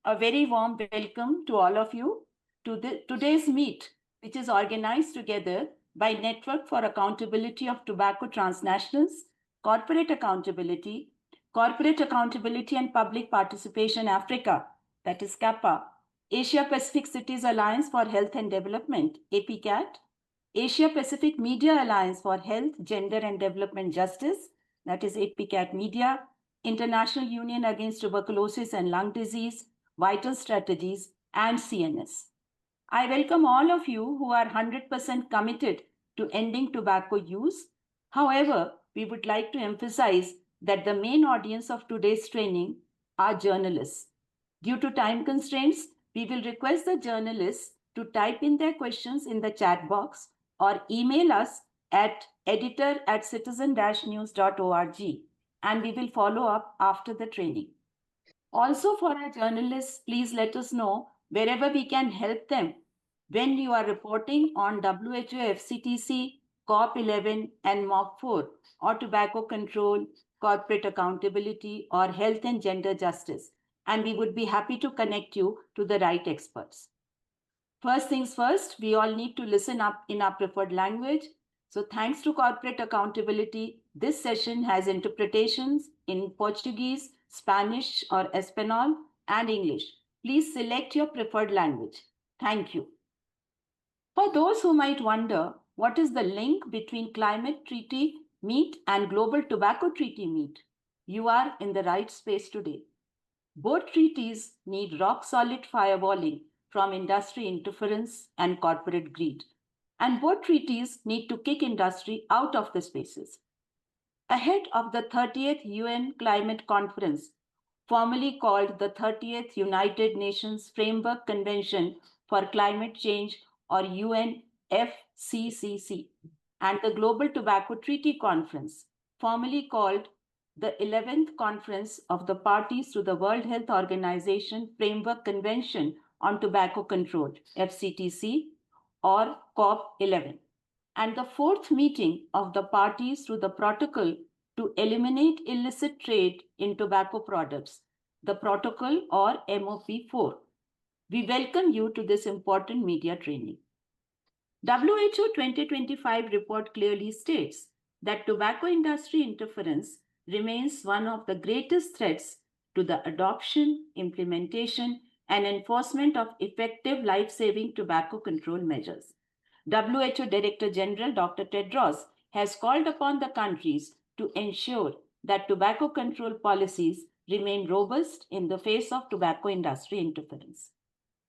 A very warm welcome to all of you to today's meet, which is organized together by Network for Accountability of Tobacco Transnationals, Corporate Accountability and Public Participation Africa, that is CAPA, Asia Pacific Cities Alliance for Health and Development, APCAT, Asia Pacific Media Alliance for Health, Gender and Development Justice, that is APCAT Media, International Union Against Tuberculosis and Lung Disease, Vital Strategies, and CNS. I welcome all of you who are 100% committed to ending tobacco use. However, we would like to emphasize that the main audience of today's training are journalists. Due to time constraints, we will request the journalists to type in their questions in the chat box or email us at editor@citizen-news.org, and we will follow up after the training. Also, for our journalists, please let us know wherever we can help them when you are reporting on WHO, FCTC, COP11 and MOC4 or tobacco control, corporate accountability or health and gender justice. And we would be happy to connect you to the right experts. First things first, we all need to listen up in our preferred language. So thanks to corporate accountability, this session has interpretations in Portuguese, Spanish or Espanol and English. Please select your preferred language. Thank you. For those who might wonder, what is the link between climate treaty meet and global tobacco treaty meet? You are in the right space today. Both treaties need rock-solid fireballing from industry interference and corporate greed. And both treaties need to kick industry out of the spaces. Ahead of the 30th UN Climate Conference, formerly called the 30th United Nations Framework Convention for Climate Change or UNFCCC, and the Global Tobacco Treaty Conference, formerly called the 11th Conference of the Parties to the World Health Organization Framework Convention on Tobacco Control, FCTC, or COP11, and the 4th meeting of the parties to the Protocol to Eliminate Illicit Trade in Tobacco Products, the Protocol or MOP4. We welcome you to this important media training. WHO 2025 report clearly states that tobacco industry interference remains one of the greatest threats to the adoption, implementation, and enforcement of effective life-saving tobacco control measures. WHO Director General Dr. Tedros has called upon the countries to ensure that tobacco control policies remain robust in the face of tobacco industry interference.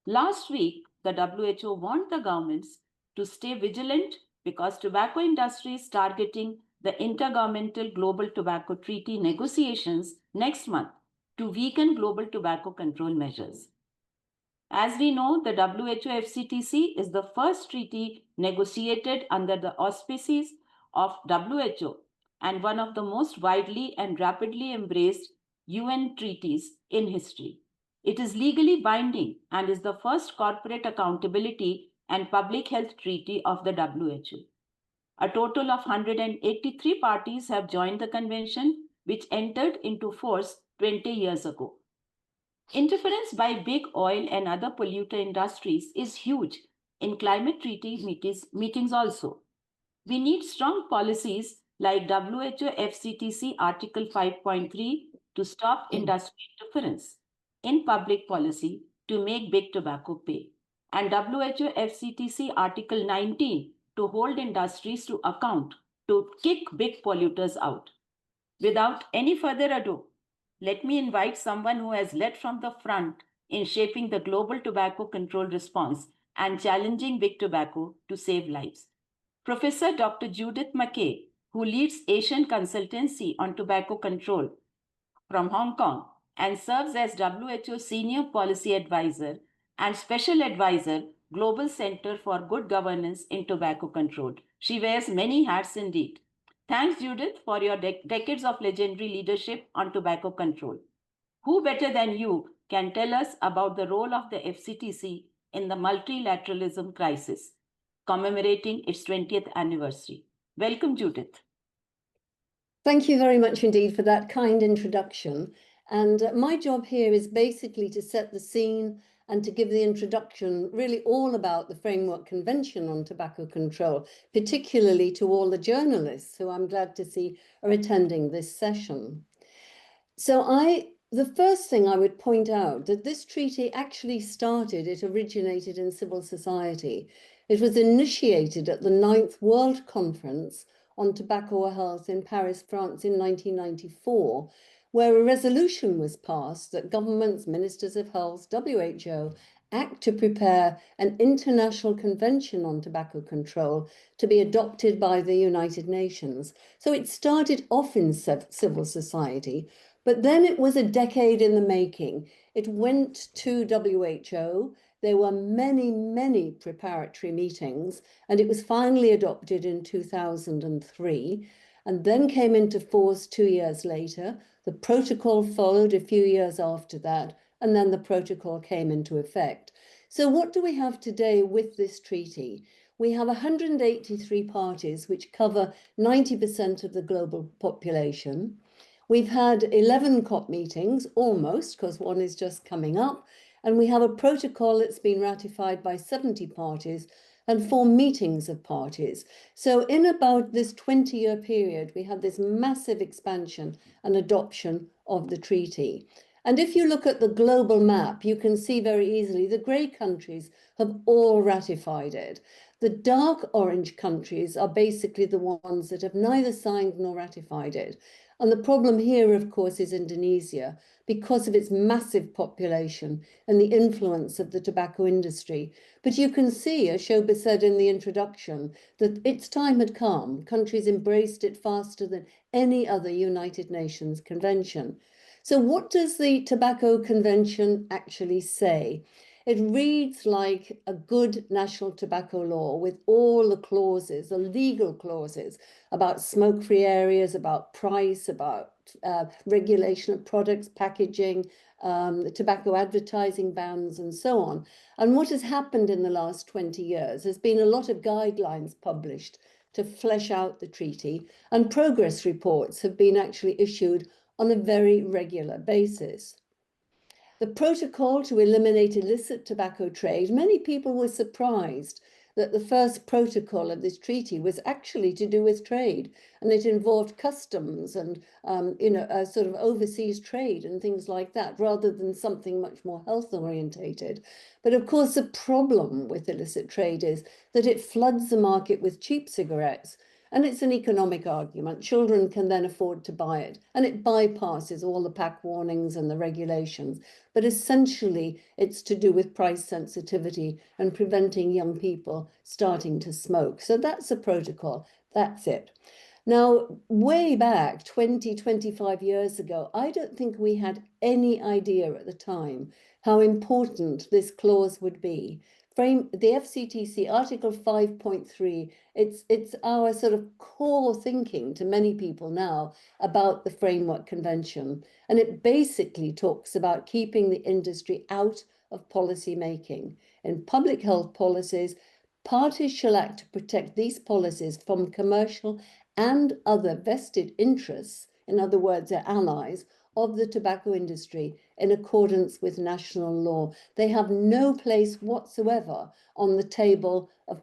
Last week, the WHO warned the governments to stay vigilant because tobacco industry is targeting the Intergovernmental Global Tobacco Treaty negotiations next month to weaken global tobacco control measures. As we know, the WHO FCTC is the first treaty negotiated under the auspices of WHO and one of the most widely and rapidly embraced UN treaties in history. It is legally binding and is the first corporate accountability and public health treaty of the WHO. A total of 183 parties have joined the convention, which entered into force 20 years ago. Interference by big oil and other polluter industries is huge in climate treaty meetings also. We need strong policies like WHO FCTC Article 5.3 to stop industry interference in public policy to make big tobacco pay, and WHO FCTC Article 19 to hold industries to account to kick big polluters out. Without any further ado, let me invite someone who has led from the front in shaping the global tobacco control response and challenging big tobacco to save lives. Professor Dr. Judith Mackay, who leads Asian Consultancy on Tobacco Control from Hong Kong and serves as WHO Senior Policy Advisor and Special Advisor, Global Center for Good Governance in Tobacco Control. She wears many hats indeed. Thanks, Judith, for your decades of legendary leadership on tobacco control. Who better than you can tell us about the role of the FCTC in the multilateralism crisis, commemorating its 20th anniversary? Welcome, Judith. Thank you very much indeed for that kind introduction. And my job here is basically to set the scene and to give the introduction really all about the Framework Convention on Tobacco Control, particularly to all the journalists who I'm glad to see are attending this session. So the first thing I would point out that this treaty actually started, it originated in civil society. It was initiated at the 9th World Conference on Tobacco Health in Paris, France in 1994, where a resolution was passed that governments, ministers of health, WHO, act to prepare an international convention on tobacco control to be adopted by the United Nations. So it started off in civil society, but then it was a decade in the making. It went to WHO. There were many, many preparatory meetings, and it was finally adopted in 2003, and then came into force 2 years later. The protocol followed a few years after that, and then the protocol came into effect. So what do we have today with this treaty? We have 183 parties, which cover 90% of the global population. We've had 11 COP meetings, almost, because one is just coming up, and we have a protocol that's been ratified by 70 parties and 4 meetings of parties. So in about this 20-year period, we had this massive expansion and adoption of the treaty. And if you look at the global map, you can see very easily the grey countries have all ratified it. The dark orange countries are basically the ones that have neither signed nor ratified it. And the problem here, of course, is Indonesia, because of its massive population and the influence of the tobacco industry. But you can see, as Shobha said in the introduction, that its time had come. Countries embraced it faster than any other United Nations convention. So what does the Tobacco Convention actually say? It reads like a good national tobacco law with all the clauses, the legal clauses about smoke-free areas, about price, about regulation of products, packaging, the tobacco advertising bans, and so on. And what has happened in the last 20 years has been a lot of guidelines published to flesh out the treaty, and progress reports have been actually issued on a very regular basis. The protocol to eliminate illicit tobacco trade, many people were surprised that the first protocol of this treaty was actually to do with trade, and it involved customs and a sort of overseas trade and things like that, rather than something much more health orientated. But of course, the problem with illicit trade is that it floods the market with cheap cigarettes. And it's an economic argument. Children can then afford to buy it, and it bypasses all the pack warnings and the regulations. But essentially, it's to do with price sensitivity and preventing young people starting to smoke. So that's the protocol. That's it. Now, way back 20, 25 years ago, I don't think we had any idea at the time how important this clause would be. The FCTC Article 5.3, it's our sort of core thinking to many people now about the Framework Convention. And it basically talks about keeping the industry out of policy making. In public health policies, parties shall act to protect these policies from commercial and other vested interests, in other words, their allies, of the tobacco industry in accordance with national law. They have no place whatsoever on the table of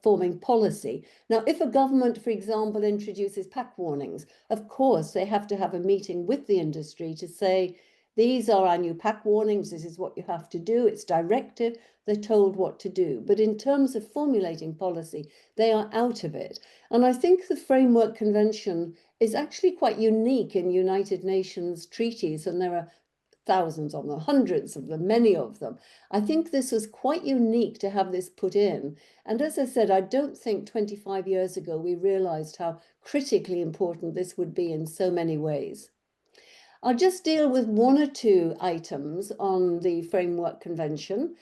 forming policy. Now, if a government, for example, introduces pack warnings, of course, they have to have a meeting with the industry to say, these are our new pack warnings, this is what you have to do, it's directive, they're told what to do. But in terms of formulating policy, they are out of it. And I think the Framework Convention is actually quite unique in United Nations treaties, and there are thousands of them, hundreds of them, many of them. I think this was quite unique to have this put in. And as I said, I don't think 25 years ago we realized how critically important this would be in so many ways. I'll just deal with 1 or 2 items on the Framework Convention.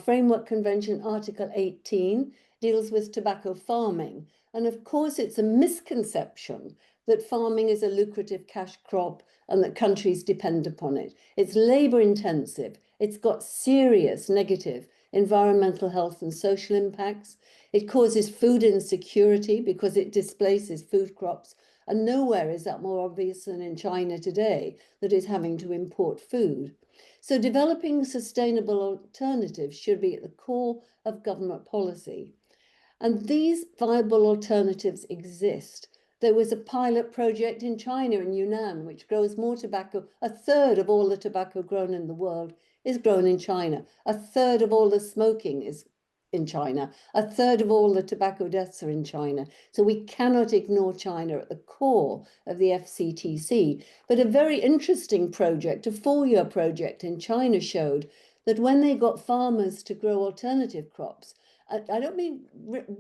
Framework Convention Article 18 deals with tobacco farming. And of course, it's a misconception that farming is a lucrative cash crop and that countries depend upon it. It's labor intensive. It's got serious negative environmental, health and social impacts. It causes food insecurity because it displaces food crops And nowhere is that more obvious than in China today, that is having to import food. So developing sustainable alternatives should be at the core of government policy. And these viable alternatives exist. There was a pilot project in China, in Yunnan, which grows more tobacco. A third of all the tobacco grown in the world is grown in China. A third of all the smoking is in China. A third of all the tobacco deaths are in China. So we cannot ignore China at the core of the FCTC. But a very interesting project, a 4-year project in China, showed that when they got farmers to grow alternative crops, I don't mean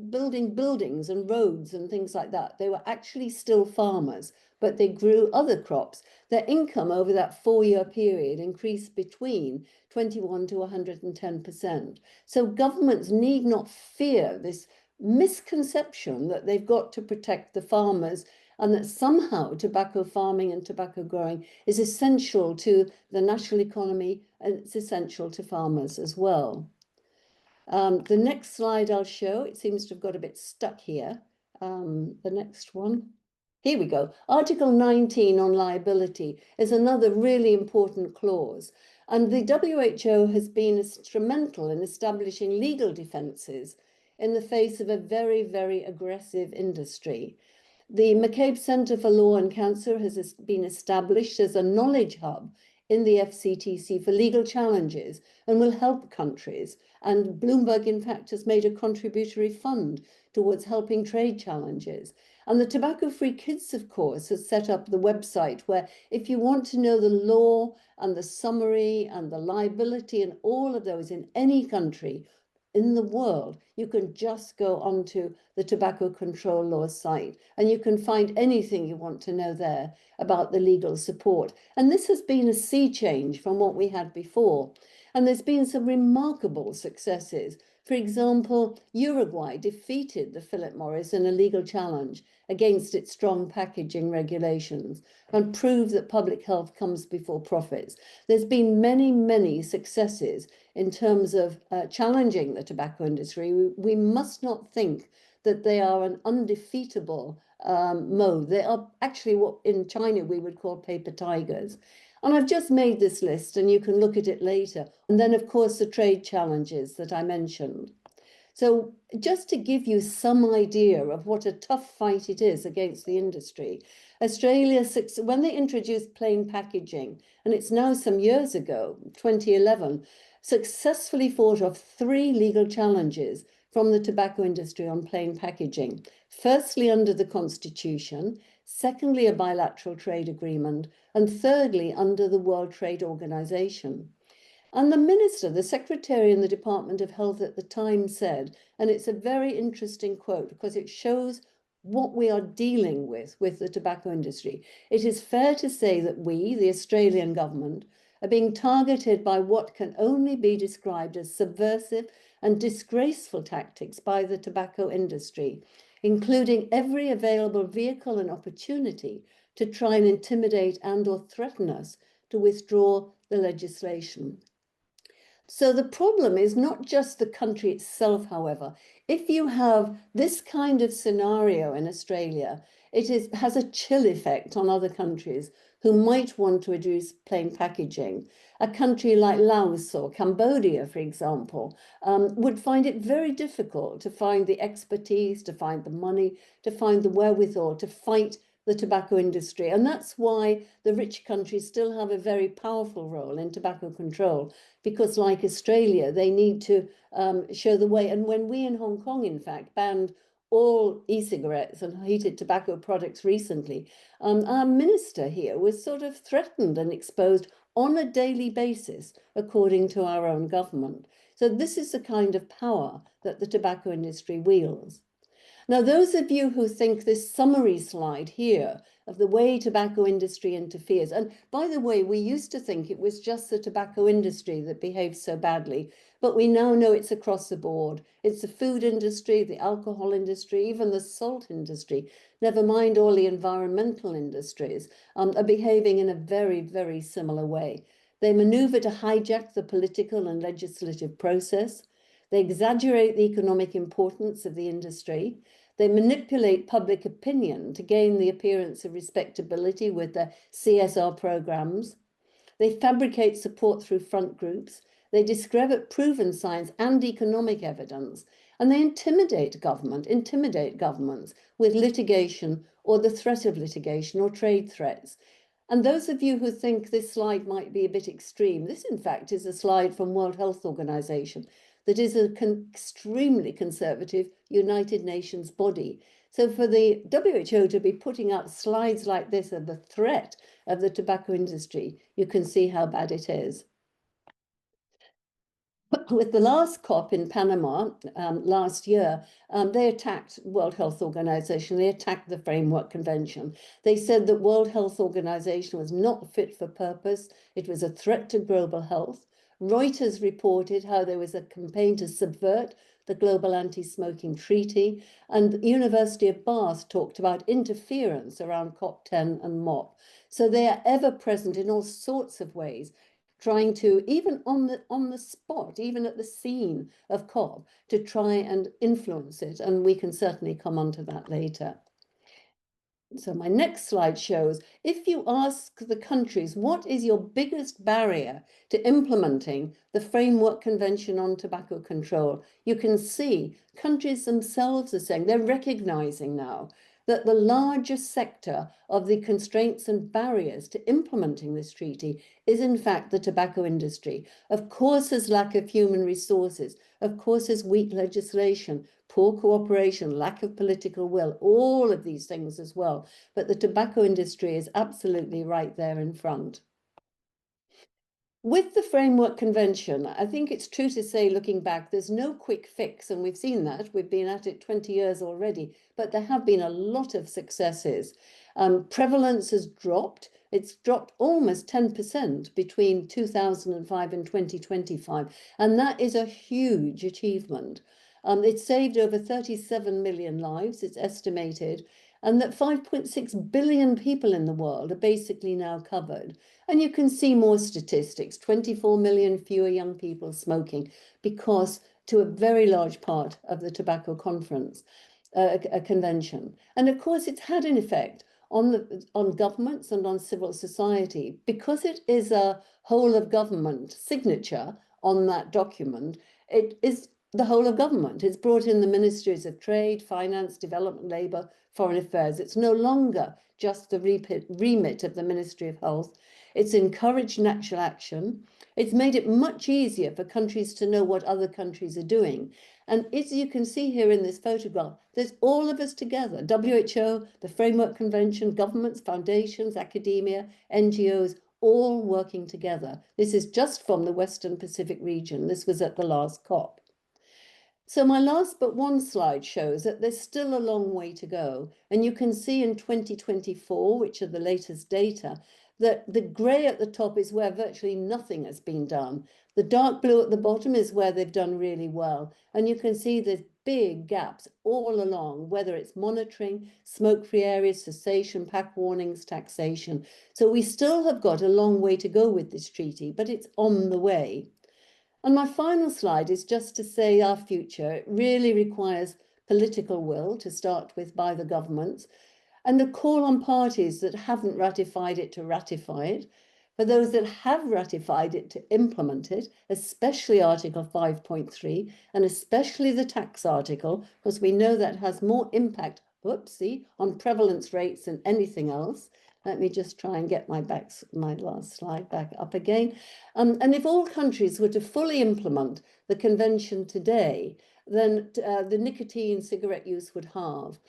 building buildings and roads and things like that. They were actually still farmers, but they grew other crops. Their income over that 4-year period increased between 21 to 110%. So governments need not fear this misconception that they've got to protect the farmers and that somehow tobacco farming and tobacco growing is essential to the national economy and it's essential to farmers as well. The next slide I'll show, it seems to have got a bit stuck here. The next one. Here we go. Article 19 on liability is another really important clause. And the WHO has been instrumental in establishing legal defences in the face of a very, very aggressive industry. The Mackay Centre for Law and Cancer has been established as a knowledge hub in the FCTC for legal challenges and will help countries. And Bloomberg, in fact, has made a contributory fund towards helping trade challenges. And the Tobacco Free Kids, of course, has set up the website where if you want to know the law and the summary and the liability and all of those in any country in the world, you can just go onto the Tobacco Control Law site and you can find anything you want to know there about the legal support. And this has been a sea change from what we had before. And there's been some remarkable successes. For example, Uruguay defeated the Philip Morris in a legal challenge against its strong packaging regulations and proved that public health comes before profits. There's been many, many successes in terms of challenging the tobacco industry. We must not think that they are an undefeatable mode. They are actually what in China we would call paper tigers. And I've just made this list and you can look at it later. And then, of course, the trade challenges that I mentioned. So just to give you some idea of what a tough fight it is against the industry, Australia, when they introduced plain packaging, and it's now some years ago, 2011, successfully fought off 3 legal challenges from the tobacco industry on plain packaging. Firstly, under the Constitution, secondly, a bilateral trade agreement, and thirdly, under the World Trade Organization. And the minister, the secretary in the Department of Health at the time said, and it's a very interesting quote because it shows what we are dealing with the tobacco industry. It is fair to say that we, the Australian government, are being targeted by what can only be described as subversive and disgraceful tactics by the tobacco industry, including every available vehicle and opportunity to try and intimidate and or threaten us to withdraw the legislation. So the problem is not just the country itself, however. If you have this kind of scenario in Australia, it has a chill effect on other countries who might want to reduce plain packaging. A country like Laos or Cambodia, for example, would find it very difficult to find the expertise, to find the money, to find the wherewithal to fight the tobacco industry. And that's why the rich countries still have a very powerful role in tobacco control, because like Australia, they need to show the way. And when we in Hong Kong, in fact, banned all e-cigarettes and heated tobacco products recently, our minister here was sort of threatened and exposed on a daily basis, according to our own government. So this is the kind of power that the tobacco industry wields. Now, those of you who think this summary slide here of the way tobacco industry interferes, and by the way, we used to think it was just the tobacco industry that behaves so badly, but we now know it's across the board. It's the food industry, the alcohol industry, even the salt industry, never mind all the environmental industries, are behaving in a very, very similar way. They maneuver to hijack the political and legislative process. They exaggerate the economic importance of the industry. They manipulate public opinion to gain the appearance of respectability with their CSR programs. They fabricate support through front groups. They discredit proven science and economic evidence, and they intimidate governments with litigation or the threat of litigation or trade threats. And those of you who think this slide might be a bit extreme, this in fact is a slide from World Health Organization that is an extremely conservative United Nations body. So for the WHO to be putting out slides like this of the threat of the tobacco industry, you can see how bad it is. With the last COP in Panama last year, they attacked World Health Organization. They attacked the Framework Convention. They said that World Health Organization was not fit for purpose. It was a threat to global health. Reuters reported how there was a campaign to subvert the Global Anti-Smoking Treaty, and the University of Bath talked about interference around COP10 and MOP. So they are ever present in all sorts of ways, trying to, even on the spot, even at the scene of COP, to try and influence it. And we can certainly come on to that later. So my next slide shows, if you ask the countries, what is your biggest barrier to implementing the Framework Convention on Tobacco Control? You can see countries themselves are saying, they're recognizing now that the largest sector of the constraints and barriers to implementing this treaty is in fact the tobacco industry. Of course, there's lack of human resources. Of course, there's weak legislation, poor cooperation, lack of political will, all of these things as well. But the tobacco industry is absolutely right there in front. With the Framework Convention, I think it's true to say, looking back, there's no quick fix, and we've seen that. We've been at it 20 years already, but there have been a lot of successes. Prevalence has dropped. It's dropped almost 10% between 2005 and 2025, and that is a huge achievement. It's saved over 37 million lives, it's estimated, and that 5.6 billion people in the world are basically now covered. And you can see more statistics, 24 million fewer young people smoking, because to a very large part of the tobacco conference, a convention. And of course, it's had an effect on governments and on civil society, because it is a whole of government signature on that document. It is the whole of government. It's brought in the ministries of trade, finance, development, labour, foreign affairs. It's no longer just the remit of the Ministry of Health. It's encouraged natural action. It's made it much easier for countries to know what other countries are doing. And as you can see here in this photograph, there's all of us together, WHO, the Framework Convention, governments, foundations, academia, NGOs, all working together. This is just from the Western Pacific region. This was at the last COP. So my last but one slide shows that there's still a long way to go. And you can see in 2024, which are the latest data, that the grey at the top is where virtually nothing has been done. The dark blue at the bottom is where they've done really well. And you can see there's big gaps all along, whether it's monitoring, smoke-free areas, cessation, pack warnings, taxation. So we still have got a long way to go with this treaty, but it's on the way. And my final slide is just to say our future. It really requires political will to start with by the governments, and a call on parties that haven't ratified it to ratify it, for those that have ratified it to implement it, especially Article 5.3 and especially the tax article, because we know that has more impact, on prevalence rates than anything else. Let me just try and get my last slide back up again. And if all countries were to fully implement the convention today, then the nicotine cigarette use would halve.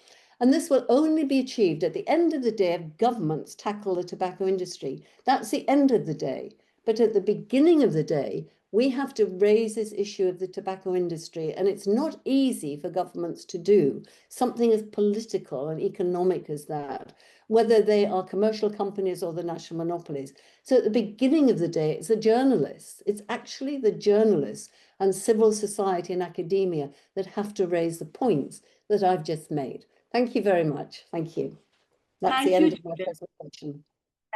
And this will only be achieved at the end of the day if governments tackle the tobacco industry. That's the end of the day. But at the beginning of the day, we have to raise this issue of the tobacco industry. And it's not easy for governments to do something as political and economic as that, whether they are commercial companies or the national monopolies. So at the beginning of the day, it's the journalists. It's actually the journalists and civil society and academia that have to raise the points that I've just made. Thank you very much. Thank you. That's the end of my presentation.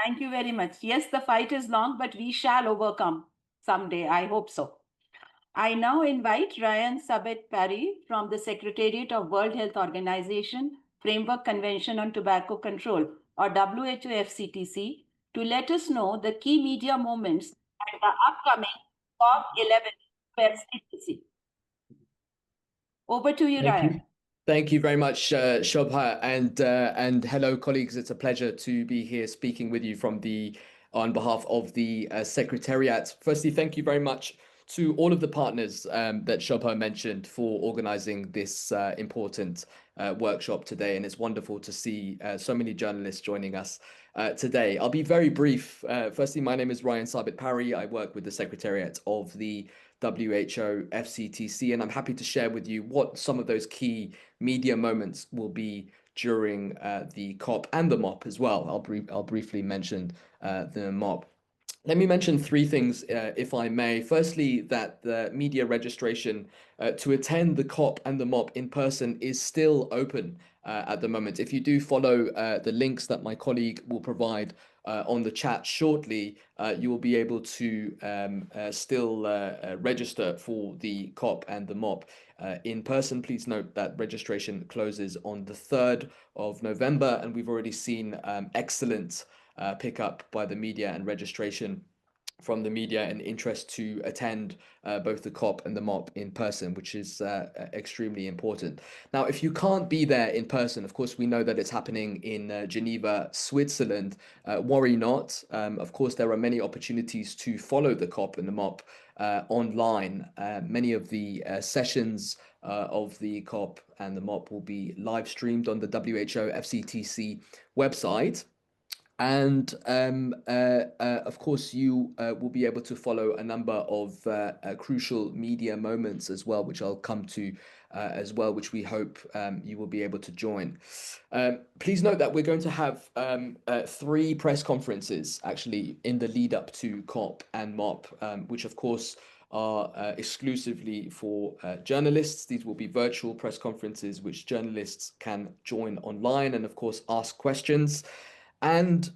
Thank you very much. Yes, the fight is long, but we shall overcome someday. I hope so. I now invite Rayyan Sabet-Parry from the Secretariat of World Health Organization Framework Convention on Tobacco Control, or WHO FCTC, to let us know the key media moments at the upcoming COP11 FCTC. Over to you, Rayyan. Thank you very much, Shobha, and hello, colleagues. It's a pleasure to be here speaking with you on behalf of the Secretariat. Firstly, thank you very much to all of the partners that Shobha mentioned for organizing this important workshop today. And it's wonderful to see so many journalists joining us today. I'll be very brief. Firstly, my name is Rayyan Sabet-Parry. I work with the Secretariat of the WHO FCTC, and I'm happy to share with you what some of those key media moments will be during the COP and the MOP as well. I'll briefly mention the MOP. Let me mention three things, if I may. Firstly, that the media registration to attend the COP and the MOP in person is still open at the moment. If you do follow the links that my colleague will provide on the chat shortly, you will be able to still register for the COP and the MOP in person. Please note that registration closes on the 3rd of November, and we've already seen excellent pickup by the media and registration from the media and interest to attend both the COP and the MOP in person, which is extremely important. Now, if you can't be there in person, of course, we know that it's happening in Geneva, Switzerland. Worry not. Of course, there are many opportunities to follow the COP and the MOP online. Many of the sessions of the COP and the MOP will be live streamed on the WHO FCTC website. And of course, you will be able to follow a number of crucial media moments as well, which I'll come to as well, which we hope you will be able to join. Please note that we're going to have 3 press conferences actually in the lead up to COP and MOP, which of course are exclusively for journalists. These will be virtual press conferences which journalists can join online and of course ask questions. And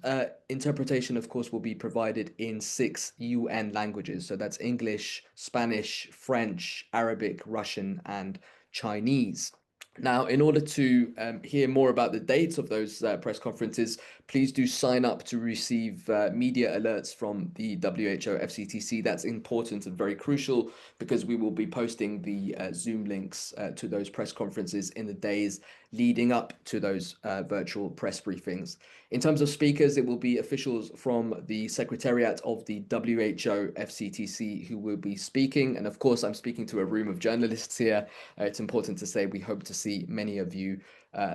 interpretation, of course, will be provided in 6 UN languages. So that's English, Spanish, French, Arabic, Russian, and Chinese. Now, in order to hear more about the dates of those press conferences, please do sign up to receive media alerts from the WHO FCTC. That's important and very crucial because we will be posting the Zoom links to those press conferences in the days leading up to those virtual press briefings. In terms of speakers, it will be officials from the Secretariat of the WHO FCTC who will be speaking. And of course, I'm speaking to a room of journalists here. It's important to say we hope to see many of you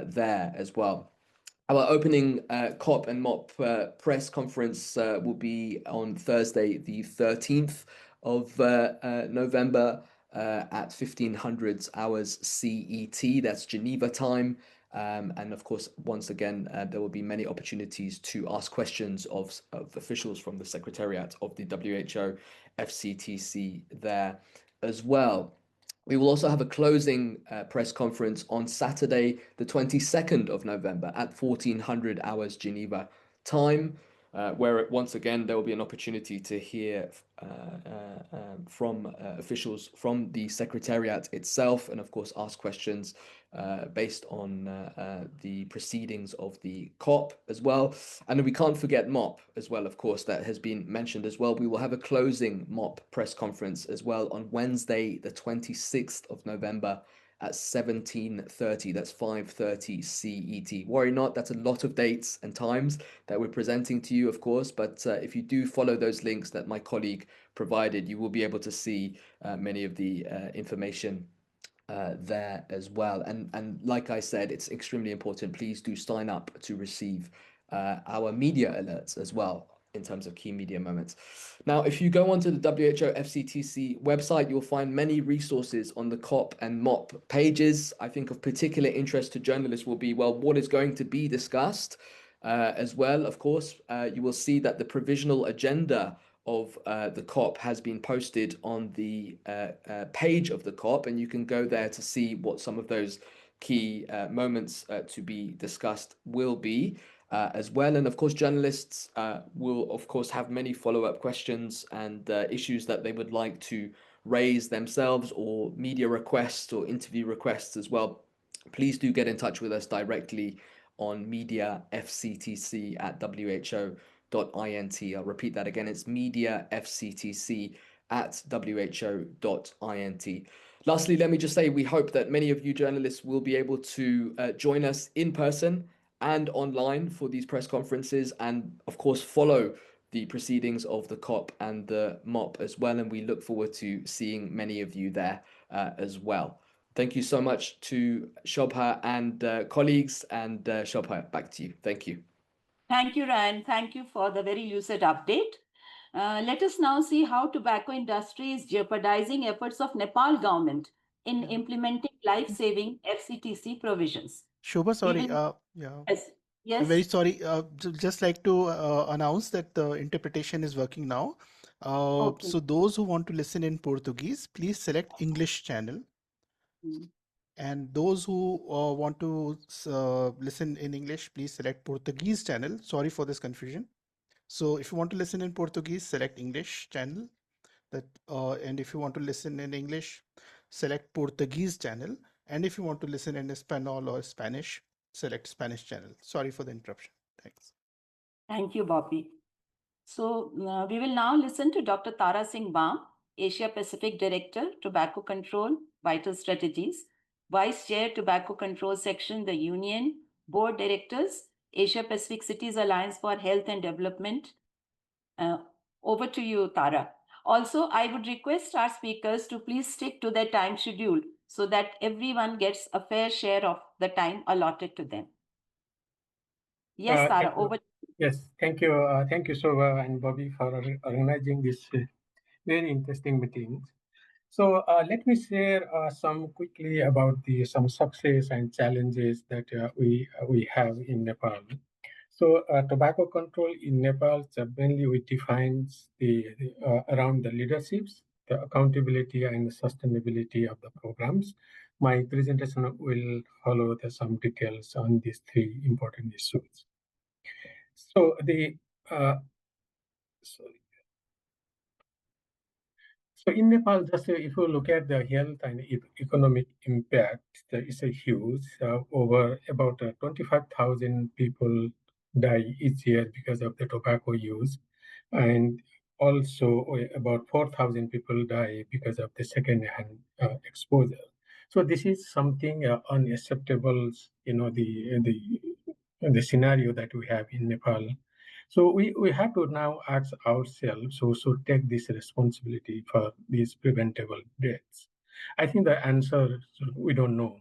there as well. Our opening COP and MOP press conference will be on Thursday, the 13th of November at 1500 hours CET. That's Geneva time. And of course, once again, there will be many opportunities to ask questions of officials from the Secretariat of the WHO FCTC there as well. We will also have a closing press conference on Saturday, the 22nd of November at 1400 hours Geneva time, where once again, there will be an opportunity to hear from officials from the Secretariat itself and of course ask questions based on the proceedings of the COP as well. And we can't forget MOP as well, of course, that has been mentioned as well. We will have a closing MOP press conference as well on Wednesday, the 26th of November at 17:30. That's 5:30 CET. Worry not, that's a lot of dates and times that we're presenting to you, of course, but if you do follow those links that my colleague provided, you will be able to see many of the information there as well. And like I said, it's extremely important. Please do sign up to receive our media alerts as well in terms of key media moments. Now, if you go onto the WHO FCTC website, you'll find many resources on the COP and MOP pages. I think of particular interest to journalists will be, well, what is going to be discussed as well. Of course, you will see that the provisional agenda of the COP has been posted on the page of the COP, and you can go there to see what some of those key moments to be discussed will be as well. And of course, journalists will of course have many follow-up questions and issues that they would like to raise themselves, or media requests or interview requests as well, please do get in touch with us directly on mediafctc@who.int. I'll repeat that again. It's mediafctc@who.int. Lastly, let me just say we hope that many of you journalists will be able to join us in person and online for these press conferences, and of course follow the proceedings of the COP and the MOP as well. And we look forward to seeing many of you there as well. Thank you so much to Shobha and colleagues. And Shobha, back to you. Thank you. Thank you, Ryan. Thank you for the very lucid update. Let us now see how tobacco industry is jeopardizing efforts of Nepal government in implementing life-saving FCTC provisions. Shobha, sorry. Yes. I'm very sorry. Just like to announce that the interpretation is working now. Okay. So those who want to listen in Portuguese, please select English channel. Mm. And those who want to listen in English, please select Portuguese channel. Sorry for this confusion. So if you want to listen in Portuguese, select English channel. And if you want to listen in English, select Portuguese channel. And if you want to listen in Espanol or Spanish, select Spanish channel. Sorry for the interruption. Thanks. Thank you, Bobby. So we will now listen to Dr. Tara Singh Bam, Asia Pacific Director, Tobacco Control, Vital Strategies, Vice Chair, Tobacco Control Section, the Union, Board Directors, Asia Pacific Cities Alliance for Health and Development. Over to you, Tara. Also, I would request our speakers to please stick to their time schedule so that everyone gets a fair share of the time allotted to them. Yes, Tara, over to you. Yes, thank you. Thank you, Shobha and Bobby, for organizing this very interesting meeting. So let me share some quickly about some success and challenges that we have in Nepal. So tobacco control in Nepal mainly we defines around the leaderships, the accountability and the sustainability of the programs. My presentation will follow some details on these three important issues. So So in Nepal, just if you look at the health and economic impact, it's a huge. Over about 25,000 people die each year because of the tobacco use, and also about 4,000 people die because of the second-hand exposure. So this is something unacceptable. You know, the scenario that we have in Nepal. So we have to now ask ourselves, so take this responsibility for these preventable deaths. I think the answer, we don't know.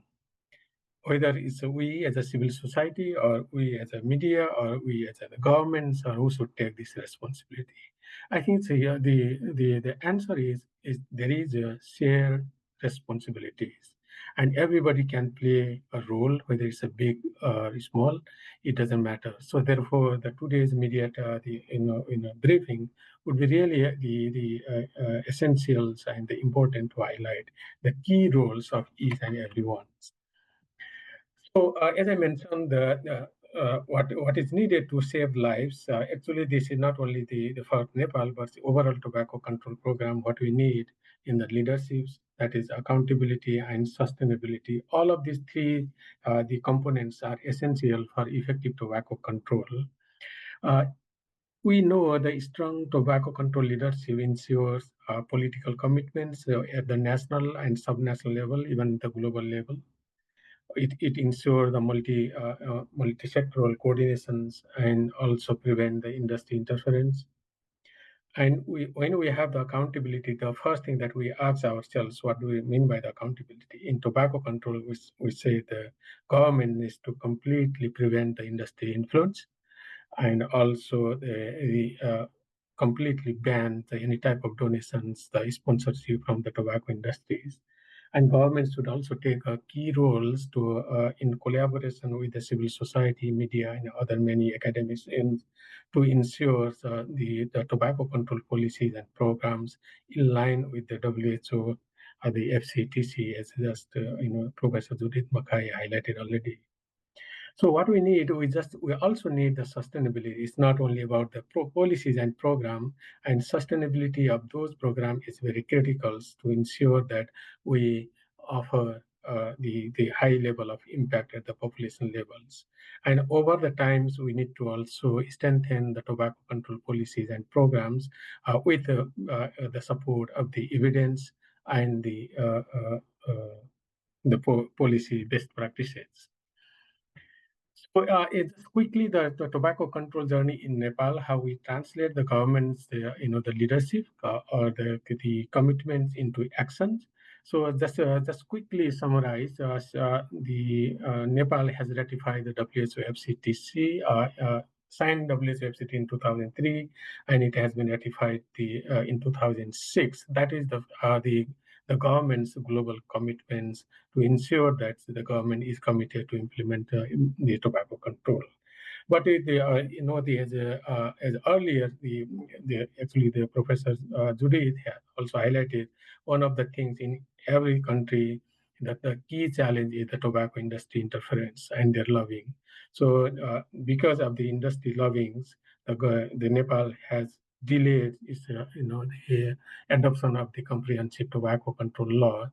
Whether it's we as a civil society or we as a media or we as a governments or who should take this responsibility. I think the answer is there is a shared responsibilities. And everybody can play a role, whether it's a big or small, it doesn't matter. So therefore, the today's media, in a briefing, would be really the essentials and the important to highlight the key roles of each and every one. So as I mentioned, what is needed to save lives, actually this is not only for Nepal, but the overall tobacco control program, what we need in the leaderships, that is accountability and sustainability. All of these three, the components are essential for effective tobacco control. We know the strong tobacco control leadership ensures political commitments at the national and subnational level, even the global level. It ensures the multi-sectoral coordinations and also prevent the industry interference. And when we have the accountability, the first thing that we ask ourselves, what do we mean by the accountability? In tobacco control, we say the government needs to completely prevent the industry influence and also completely ban any type of donations, the sponsorship from the tobacco industries. And governments should also take key roles in collaboration with the civil society, media, and other many academics to ensure the tobacco control policies and programs in line with the WHO, the FCTC, as just Professor Judith Mackay highlighted already. So what we need, we also need the sustainability. It's not only about the policies and program, and sustainability of those programs is very critical to ensure that we offer the high level of impact at the population levels. And over the times, we need to also strengthen the tobacco control policies and programs with the support of the evidence and the policy best practices. So it's quickly the tobacco control journey in Nepal, how we translate the government's, the leadership or the commitments into actions. So just quickly summarize, the Nepal has ratified the WHO FCTC, signed WHO FCT in 2003, and it has been ratified in 2006. That is the government's global commitments to ensure that the government is committed to implement the tobacco control. But as earlier, the Professor Judith had also highlighted, one of the things in every country that the key challenge is the tobacco industry interference and their lobbying. So because of the industry lobbyings, the Nepal has delayed the adoption of the comprehensive tobacco control law.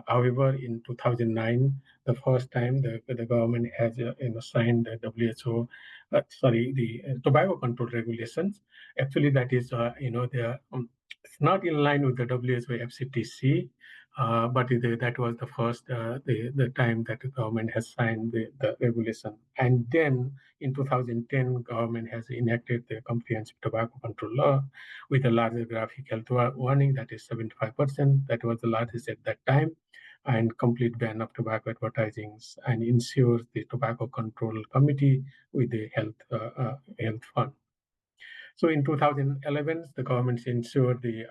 However, in 2009, the first time the government has signed the WHO, the tobacco control regulations. Actually, that is it's not in line with the WHO FCTC, but that was the first the time that the government has signed the regulation. And then in 2010, government has enacted the comprehensive tobacco control law with a larger graphic health warning, that is 75%. That was the largest at that time, and complete ban of tobacco advertising, and ensures the tobacco control committee with the health fund. So in 2011, the government ensured the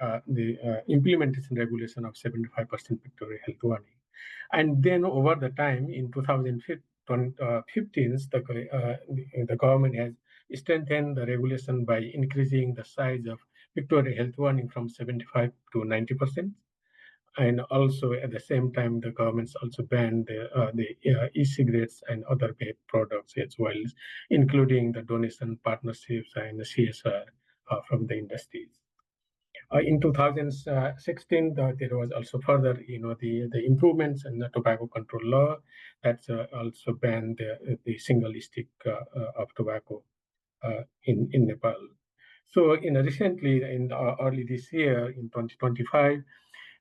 implementation regulation of 75% pictorial health warning. And then over the time, in 2015, the government has strengthened the regulation by increasing the size of pictorial health warning from 75 to 90%. And also at the same time, the governments also banned the e-cigarettes and other vape products as well, including the donation partnerships and the CSR from the industries. In 2016, there was also further, the improvements in the tobacco control law that also banned the single stick of tobacco in Nepal. So, recently, in early this year, in 2025,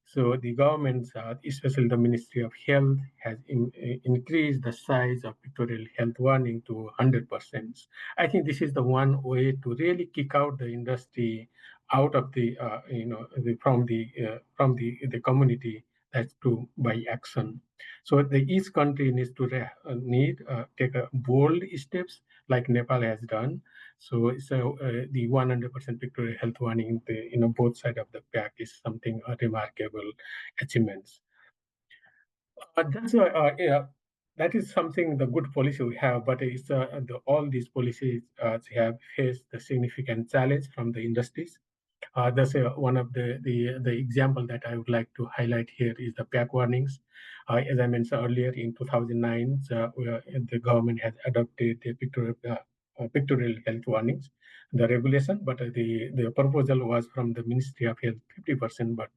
so the government, especially the Ministry of Health, has increased the size of pictorial health warning to 100%. I think this is the one way to really kick out the industry out of from the community. That's by action. So each country needs to take bold steps like Nepal has done. So the 100% pictorial health warning, both sides of the pack is something remarkable achievements. That is something the good policy we have, but it's all these policies have faced the significant challenge from the industries. That's one of the example that I would like to highlight here is the pack warnings. As I mentioned earlier, in 2009, the government has adopted the pictorial health warnings, the regulation, but the proposal was from the Ministry of Health 50%, but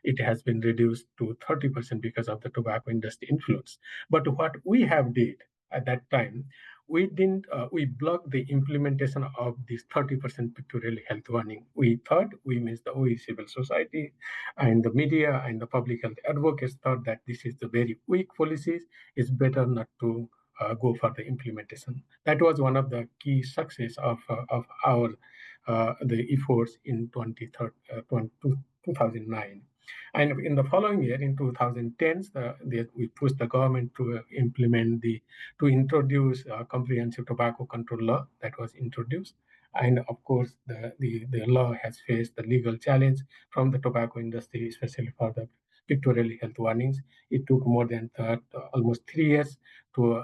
it has been reduced to 30% because of the tobacco industry influence. But what we have did at that time, we blocked the implementation of this 30% pictorial health warning. We thought, we civil society and the media and the public health advocates thought that this is the very weak policies. It's better not to go for the implementation. That was one of the key success of our the efforts in 2009. And in the following year, in 2010, we pushed the government to introduce a comprehensive tobacco control law that was introduced. And of course, the law has faced the legal challenge from the tobacco industry, especially for the pictorial health warnings. It took more than almost 3 years to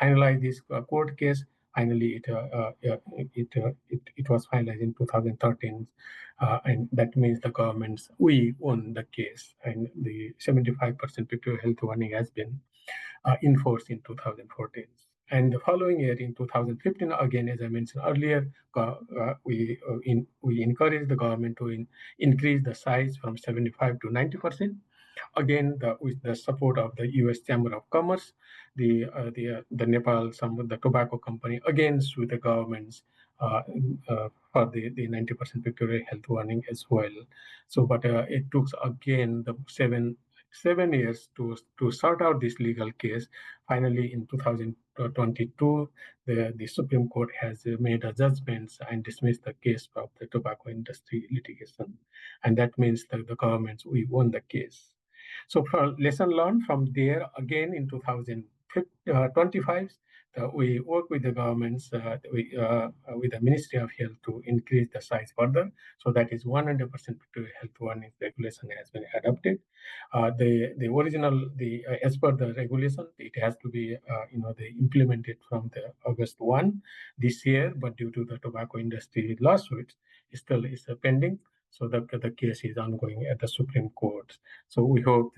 finalize this court case. Finally, it was finalized in 2013, and that means the governments, we won the case, and the 75% pictorial health warning has been enforced in 2014. And the following year, in 2015, again, as I mentioned earlier, we encouraged the government to increase the size from 75 to 90%. Again, with the support of the U.S. Chamber of Commerce, the Nepal, some of the tobacco company, against with the governments for the 90% pictorial health warning as well. So, but it took again the seven years to sort out this legal case. Finally, in 2022, the Supreme Court has made a judgments and dismissed the case of the tobacco industry litigation, and that means that the governments, we won the case. So for lesson learned from there, again in 2025, we work with the governments, with the Ministry of Health to increase the size further. So that is 100% pictorial health warning regulation has been adopted. The original, as per the regulation, it has to be, implemented from the August 1 this year, but due to the tobacco industry lawsuits, it still is pending. So the case is ongoing at the Supreme Court. So we hope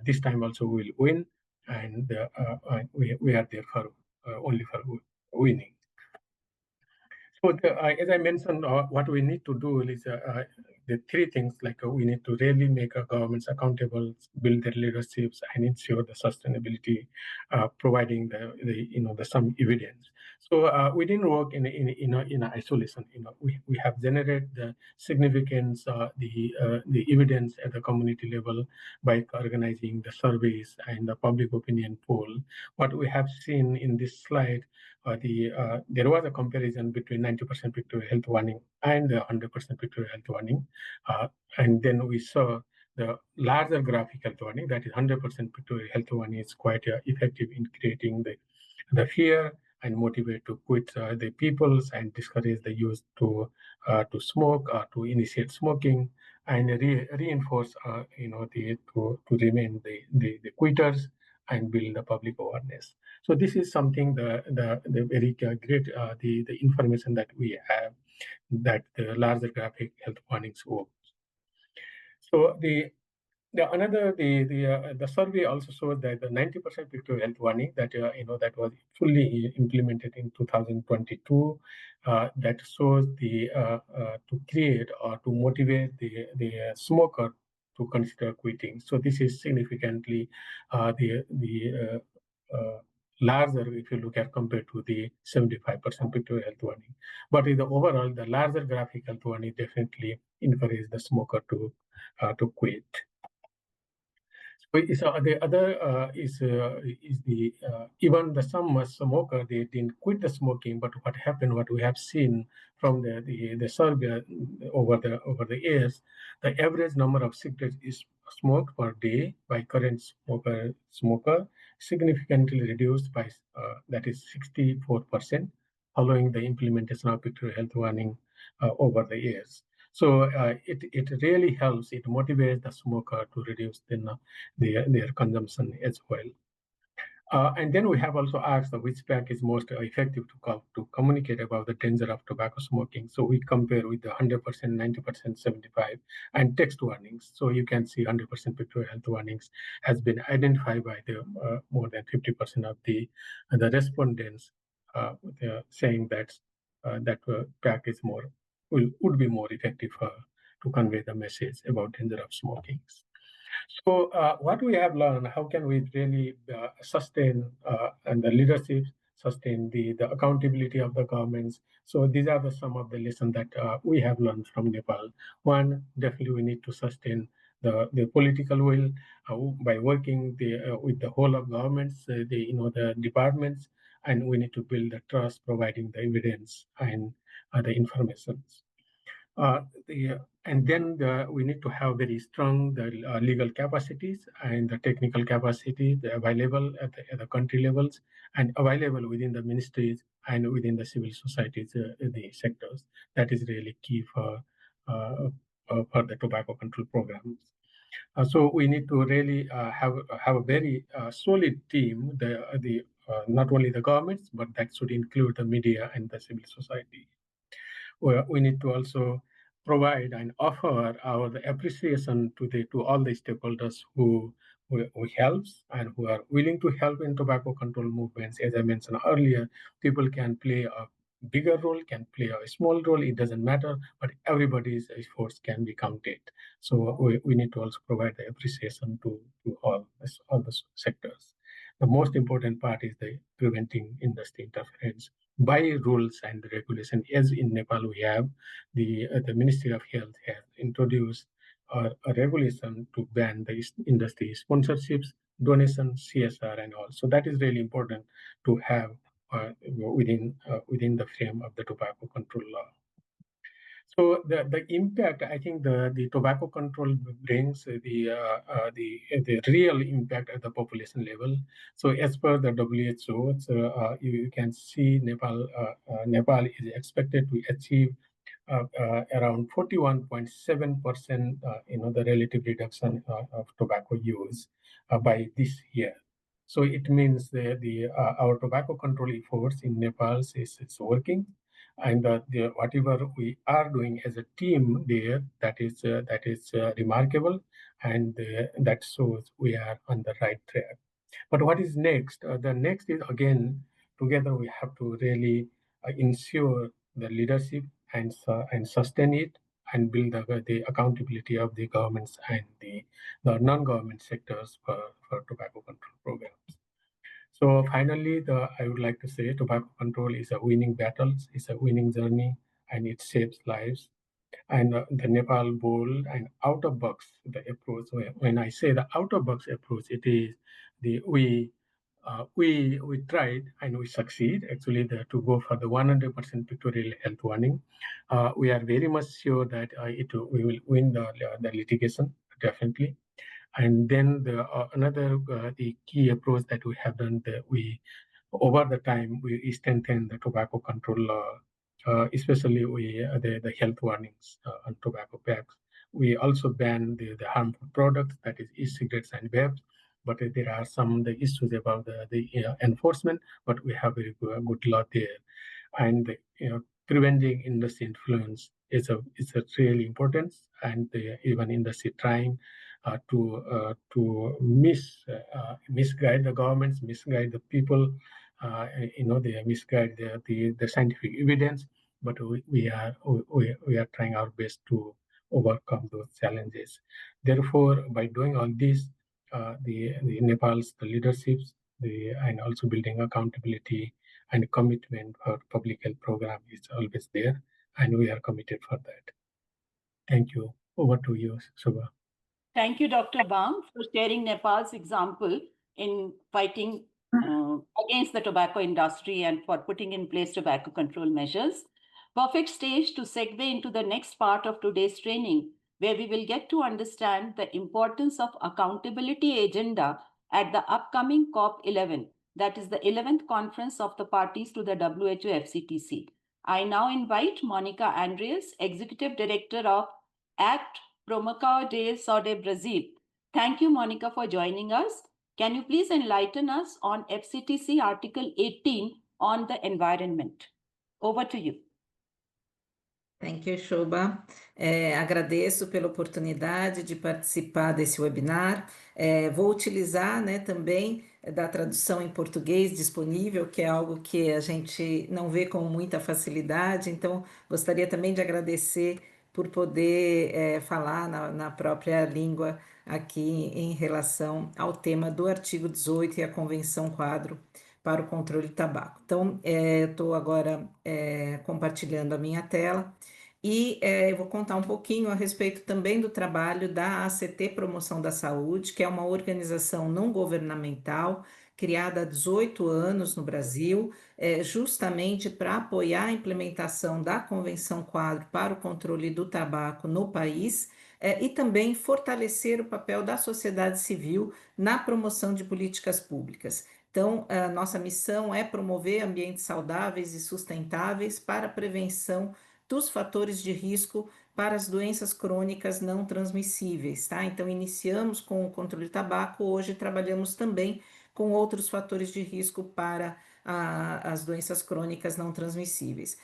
this time also we'll win, and we are there for only for winning. So as I mentioned, what we need to do is the three things, like we need to really make our governments accountable, build their leaderships, and ensure the sustainability, providing the some evidence. So we didn't work in isolation. We have generated the significance, the evidence at the community level by organizing the surveys and the public opinion poll. What we have seen in this slide, there was a comparison between 90% pictorial health warning and the 100% pictorial health warning, and then we saw the larger graphic health warning, that is 100% pictorial health warning, is quite effective in creating the fear and motivate to quit the peoples and discourage the youth to smoke or to initiate smoking, and reinforce to remain the quitters and build the public awareness. So this is something the very great the information that we have, that the larger graphic health warnings work. So the survey also shows that the 90% pictorial health warning that that was fully implemented in 2022, that shows to create or to motivate the smoker to consider quitting. So this is significantly larger if you look at compared to the 75% pictorial health warning. But in the overall, the larger graphic health warning definitely encourage the smoker to quit. So the other is the even the some smoker, they didn't quit the smoking, but what happened, what we have seen from the survey over the years, the average number of cigarettes is smoked per day by current smoker significantly reduced by that is 64% following the implementation of pictorial health warning over the years. So it really helps. It motivates the smoker to reduce their consumption as well. And then we have also asked which pack is most effective to communicate about the danger of tobacco smoking. So we compare with the 100%, 90%, 75, and text warnings. So you can see 100% pictorial health warnings has been identified by the more than 50% of the respondents, saying that that pack is would be more effective to convey the message about danger of smoking. So what we have learned, how can we really sustain and the leadership, sustain the accountability of the governments? So these are some of the lessons that we have learned from Nepal. One, definitely we need to sustain the political will by working with the whole of governments, the departments, and we need to build the trust, providing the evidence and the information. And then we need to have very strong legal capacities and the technical capacity available at the country levels and available within the ministries and within the civil societies, the sectors. That is really key for the tobacco control programs. So we need to really have a very solid team, not only the governments, but that should include the media and the civil society. We need to also provide and offer our appreciation to all the stakeholders who who helps and who are willing to help in tobacco control movements. As I mentioned earlier, people can play a bigger role, can play a small role, it doesn't matter, but everybody's efforts can be counted. So we need to also provide the appreciation to all the sectors. The most important part is the preventing industry interference by rules and regulation. As in Nepal, we have the Ministry of Health has introduced a regulation to ban the industry sponsorships, donations, CSR, and all. So that is really important to have within the frame of the tobacco control law. So the impact, I think the tobacco control brings the real impact at the population level. So as per the WHO, you can see Nepal is expected to achieve around 41.7%, the relative reduction of tobacco use by this year. So it means our tobacco control efforts in Nepal is working, and whatever we are doing as a team there, that is remarkable, and that shows we are on the right track. But what is next? The next is, again, together we have to really ensure the leadership and sustain it, and build the accountability of the governments and the non-government sectors for tobacco control programs. So finally, I would like to say tobacco control is a winning battle, it's a winning journey, and it saves lives. And the Nepal bold and out-of-box the approach. When I say the out-of-box approach, it is we tried and we succeed actually to go for the 100% pictorial health warning. We are very much sure that we will win the litigation, definitely. And then the key approach that we have done, over the time we strengthen the tobacco control law, especially the health warnings on tobacco packs. We also ban the harmful products, that is e-cigarettes and vapes. But there are some the issues about the enforcement, but we have a good law there. And preventing industry influence is a really important, and even industry trying to misguide the governments, misguide the people, they misguide the scientific evidence. But we are trying our best to overcome those challenges. Therefore, by doing all this, the Nepal's leaderships, and also building accountability and commitment for public health program is always there, and we are committed for that. Thank you. Over to you, Shubha. Thank you, Dr. Bang, for sharing Nepal's example in fighting against the tobacco industry and for putting in place tobacco control measures. Perfect stage to segue into the next part of today's training, where we will get to understand the importance of accountability agenda at the upcoming COP11, that is the 11th conference of the parties to the WHO FCTC. I now invite Monica Andreas, Executive Director of ACT Promoção de Saúde Brazil. Thank you, Monica, for joining us. Can you please enlighten us on FCTC Article 18 on the environment? Over to you. Thank you, Shobha. Agradeço pela oportunidade de participar desse webinar. Vou utilizar também da tradução em português disponível, que é algo que a gente não vê com muita facilidade, então gostaria também de agradecer por poder falar na própria língua aqui em relação ao tema do artigo 18 e a Convenção Quadro para o Controle do Tabaco. Então, eu estou agora compartilhando a minha tela e eu vou contar um pouquinho a respeito também do trabalho da ACT Promoção da Saúde, que é uma organização não governamental criada há 18 anos no Brasil, justamente para apoiar a implementação da Convenção Quadro para o Controle do Tabaco no país, e também fortalecer o papel da sociedade civil na promoção de políticas públicas. Então, a nossa missão é promover ambientes saudáveis e sustentáveis para a prevenção dos fatores de risco para as doenças crônicas não transmissíveis, tá? Então, iniciamos com o controle do tabaco, hoje trabalhamos também com outros fatores de risco para as doenças crônicas não transmissíveis.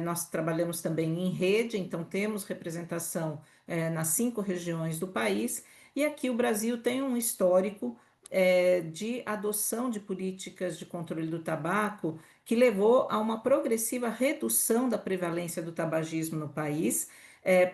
Nós trabalhamos também em rede, então temos representação nas 5 regiões do país, E aqui o Brasil tem um histórico de adoção de políticas de controle do tabaco que levou a uma progressiva redução da prevalência do tabagismo no país.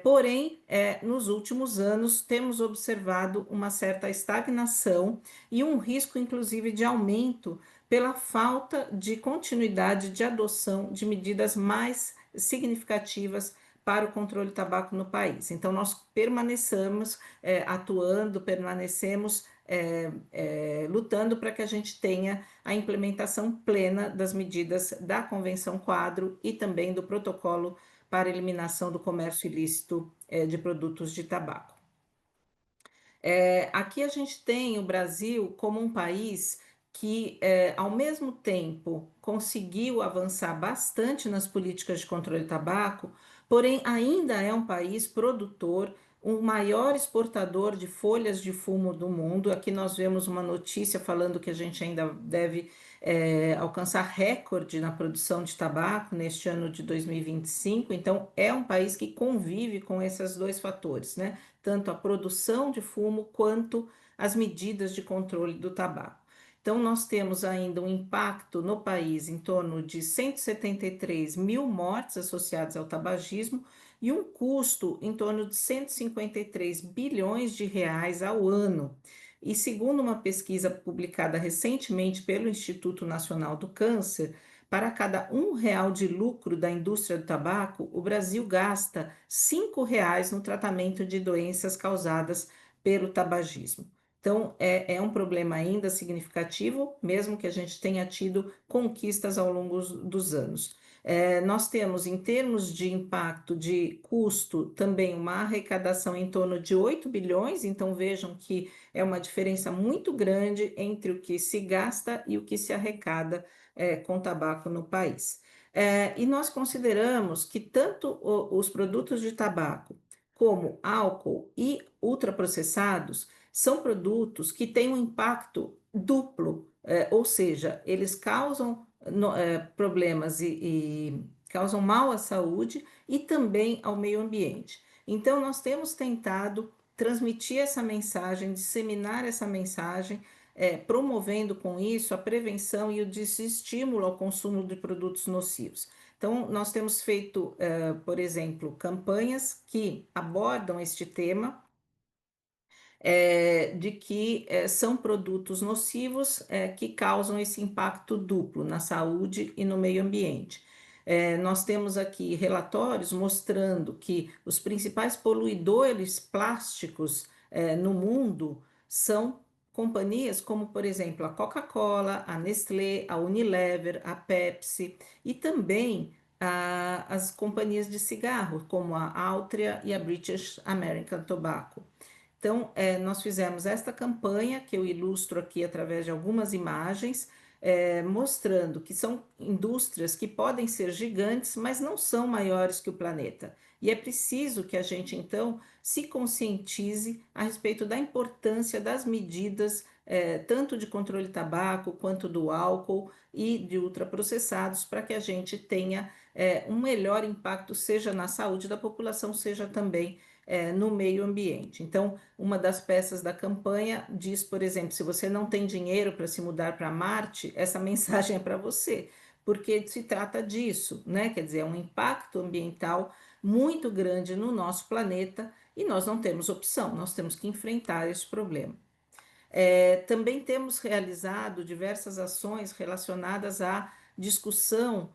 Porém, nos últimos anos, temos observado uma certa estagnação e um risco, inclusive, de aumento pela falta de continuidade de adoção de medidas mais significativas para o controle do tabaco no país. Então, nós permanecemos atuando, permanecemos lutando para que a gente tenha a implementação plena das medidas da Convenção Quadro e também do Protocolo para eliminação do comércio ilícito de produtos de tabaco. Aqui a gente tem o Brasil como um país que, ao mesmo tempo, conseguiu avançar bastante nas políticas de controle do tabaco, porém ainda é um país produtor, o maior exportador de folhas de fumo do mundo. Aqui nós vemos uma notícia falando que a gente ainda deve alcançar recorde na produção de tabaco neste ano de 2025. Então, é um país que convive com esses dois fatores, né? Tanto a produção de fumo quanto as medidas de controle do tabaco. Então, nós temos ainda um impacto no país em torno de 173 mil mortes associadas ao tabagismo e um custo em torno de 153 bilhões de reais ao ano. E segundo uma pesquisa publicada recentemente pelo Instituto Nacional do Câncer, para cada R$ 1 de lucro da indústria do tabaco, o Brasil gasta R$ 5 no tratamento de doenças causadas pelo tabagismo. Então, é um problema ainda significativo, mesmo que a gente tenha tido conquistas ao longo dos anos. Nós temos, em termos de impacto de custo, também uma arrecadação em torno de 8 bilhões, então vejam que é uma diferença muito grande entre o que se gasta e o que se arrecada com tabaco no país. E nós consideramos que tanto os produtos de tabaco como álcool e ultraprocessados são produtos que têm um impacto duplo, ou seja, eles causam problemas e causam mal à saúde e também ao meio ambiente. Então, nós temos tentado transmitir essa mensagem, disseminar essa mensagem, promovendo com isso a prevenção e o desestímulo ao consumo de produtos nocivos. Então, nós temos feito, por exemplo, campanhas que abordam este tema, de que são produtos nocivos que causam esse impacto duplo na saúde e no meio ambiente. Nós temos aqui relatórios mostrando que os principais poluidores plásticos no mundo são companhias como, por exemplo, a Coca-Cola, a Nestlé, a Unilever, a Pepsi e também as companhias de cigarro, como a Altria e a British American Tobacco. Então, nós fizemos esta campanha, que eu ilustro aqui através de algumas imagens, mostrando que são indústrias que podem ser gigantes, mas não são maiores que o planeta. E é preciso que a gente, então, se conscientize a respeito da importância das medidas, tanto de controle de tabaco, quanto do álcool e de ultraprocessados, para que a gente tenha um melhor impacto, seja na saúde da população, seja também no meio ambiente. Então, uma das peças da campanha diz, por exemplo, se você não tem dinheiro para se mudar para Marte, essa mensagem é para você, porque se trata disso, né? Quer dizer, é um impacto ambiental muito grande no nosso planeta e nós não temos opção, nós temos que enfrentar esse problema. Também temos realizado diversas ações relacionadas à discussão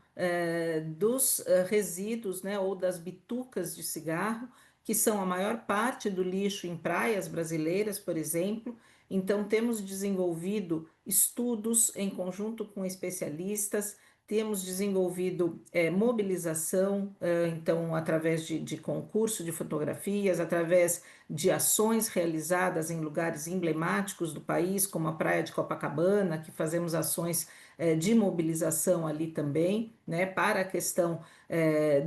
dos resíduos, né, ou das bitucas de cigarro, que são a maior parte do lixo em praias brasileiras, por exemplo. Então, temos desenvolvido estudos em conjunto com especialistas, temos desenvolvido mobilização, então, através de concurso de fotografias, através de ações realizadas em lugares emblemáticos do país, como a Praia de Copacabana, que fazemos ações de mobilização ali também, né, para a questão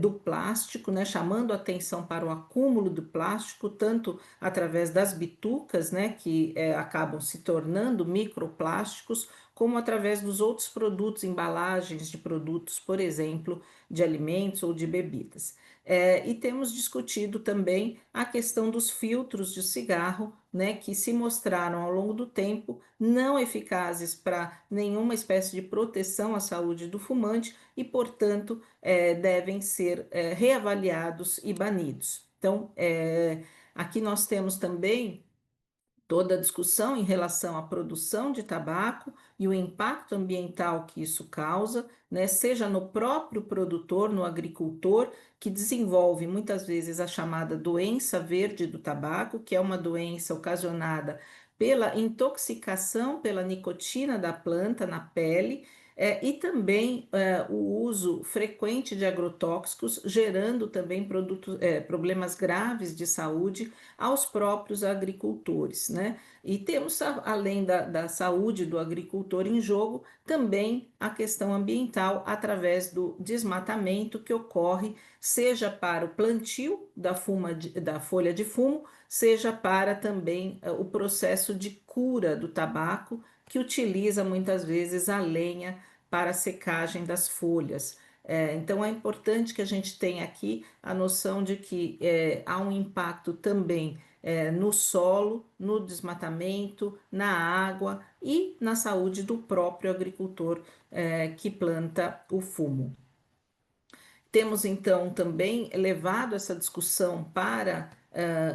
do plástico, né, chamando atenção para o acúmulo do plástico, tanto através das bitucas, né, que acabam se tornando microplásticos, como através dos outros produtos, embalagens de produtos, por exemplo, de alimentos ou de bebidas. E temos discutido também a questão dos filtros de cigarro, né, que se mostraram ao longo do tempo não eficazes para nenhuma espécie de proteção à saúde do fumante e, portanto, devem ser reavaliados e banidos. Então, aqui nós temos também toda a discussão em relação à produção de tabaco e o impacto ambiental que isso causa, né, seja no próprio produtor, no agricultor, que desenvolve muitas vezes a chamada doença verde do tabaco, que é uma doença ocasionada pela intoxicação pela nicotina da planta na pele, e também o uso frequente de agrotóxicos, gerando também problemas graves de saúde aos próprios agricultores, né? E temos, além da saúde do agricultor em jogo, também a questão ambiental através do desmatamento que ocorre, seja para o plantio da folha de fumo, seja para também o processo de cura do tabaco, que utiliza muitas vezes a lenha para a secagem das folhas. Então é importante que a gente tenha aqui a noção de que há um impacto também no solo, no desmatamento, na água e na saúde do próprio agricultor que planta o fumo. Temos então também levado essa discussão para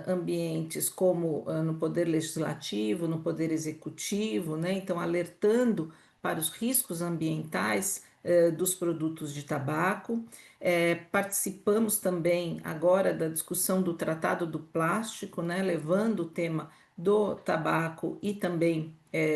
ambientes como no Poder Legislativo, no Poder Executivo, né? Então, alertando para os riscos ambientais dos produtos de tabaco. Participamos também agora da discussão do Tratado do Plástico, né? Levando o tema do tabaco e também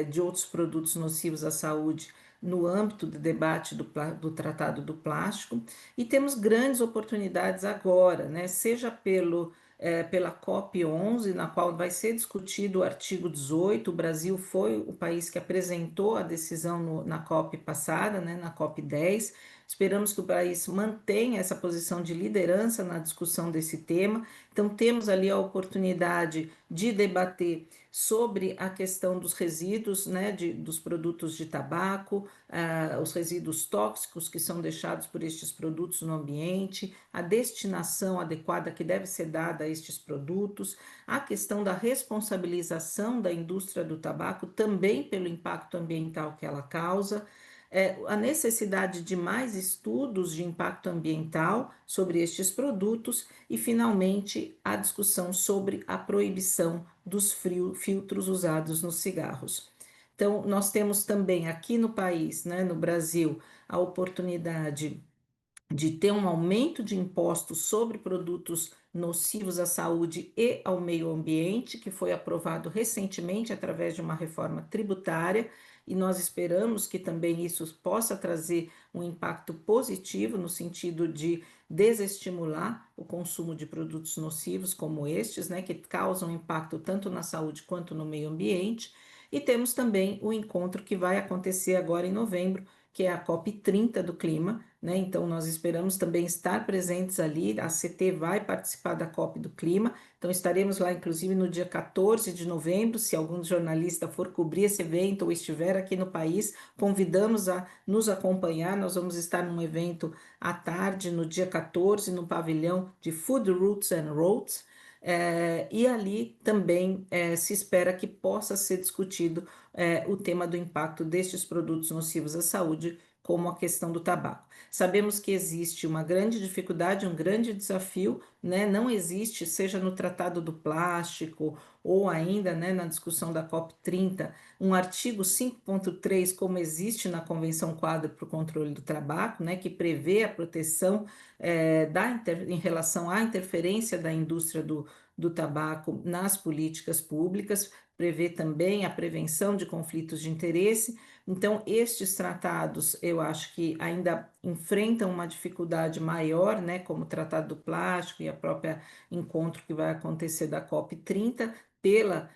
de outros produtos nocivos à saúde no âmbito do debate do Tratado do Plástico, e temos grandes oportunidades agora, né? Seja pela COP11, na qual vai ser discutido o artigo 18, o Brasil foi o país que apresentou a decisão na COP passada, né? Na COP10, esperamos que o país mantenha essa posição de liderança na discussão desse tema, então temos ali a oportunidade de debater sobre a questão dos resíduos, né, dos produtos de tabaco, os resíduos tóxicos que são deixados por estes produtos no ambiente, a destinação adequada que deve ser dada a estes produtos, a questão da responsabilização da indústria do tabaco também pelo impacto ambiental que ela causa, a necessidade de mais estudos de impacto ambiental sobre estes produtos e, finalmente, a discussão sobre a proibição dos filtros usados nos cigarros. Então, nós temos também aqui no país, né, no Brasil, a oportunidade de ter um aumento de impostos sobre produtos nocivos à saúde e ao meio ambiente, que foi aprovado recentemente através de uma reforma tributária, e nós esperamos que também isso possa trazer um impacto positivo no sentido de desestimular o consumo de produtos nocivos como estes, né, que causam impacto tanto na saúde quanto no meio ambiente. E temos também o encontro que vai acontecer agora em novembro, que é a COP30 do clima, né? Então, nós esperamos também estar presentes ali. A CT vai participar da COP do clima, então estaremos lá, inclusive, no dia 14 de novembro. Se algum jornalista for cobrir esse evento ou estiver aqui no país, convidamos a nos acompanhar. Nós vamos estar num evento à tarde, no dia 14, no pavilhão de Food Routes and Roads. E ali também se espera que possa ser discutido o tema do impacto destes produtos nocivos à saúde, como a questão do tabaco. Sabemos que existe uma grande dificuldade, um grande desafio, né? Não existe, seja no Tratado do Plástico ou ainda, né, na discussão da COP30, um artigo 5.3, como existe na Convenção Quadro para o Controle do Tabaco, né, que prevê a proteção em relação à interferência da indústria do tabaco nas políticas públicas, prevê também a prevenção de conflitos de interesse. Então, estes tratados, eu acho que ainda enfrentam uma dificuldade maior, né, como o Tratado do Plástico e a própria encontro que vai acontecer da COP30, pela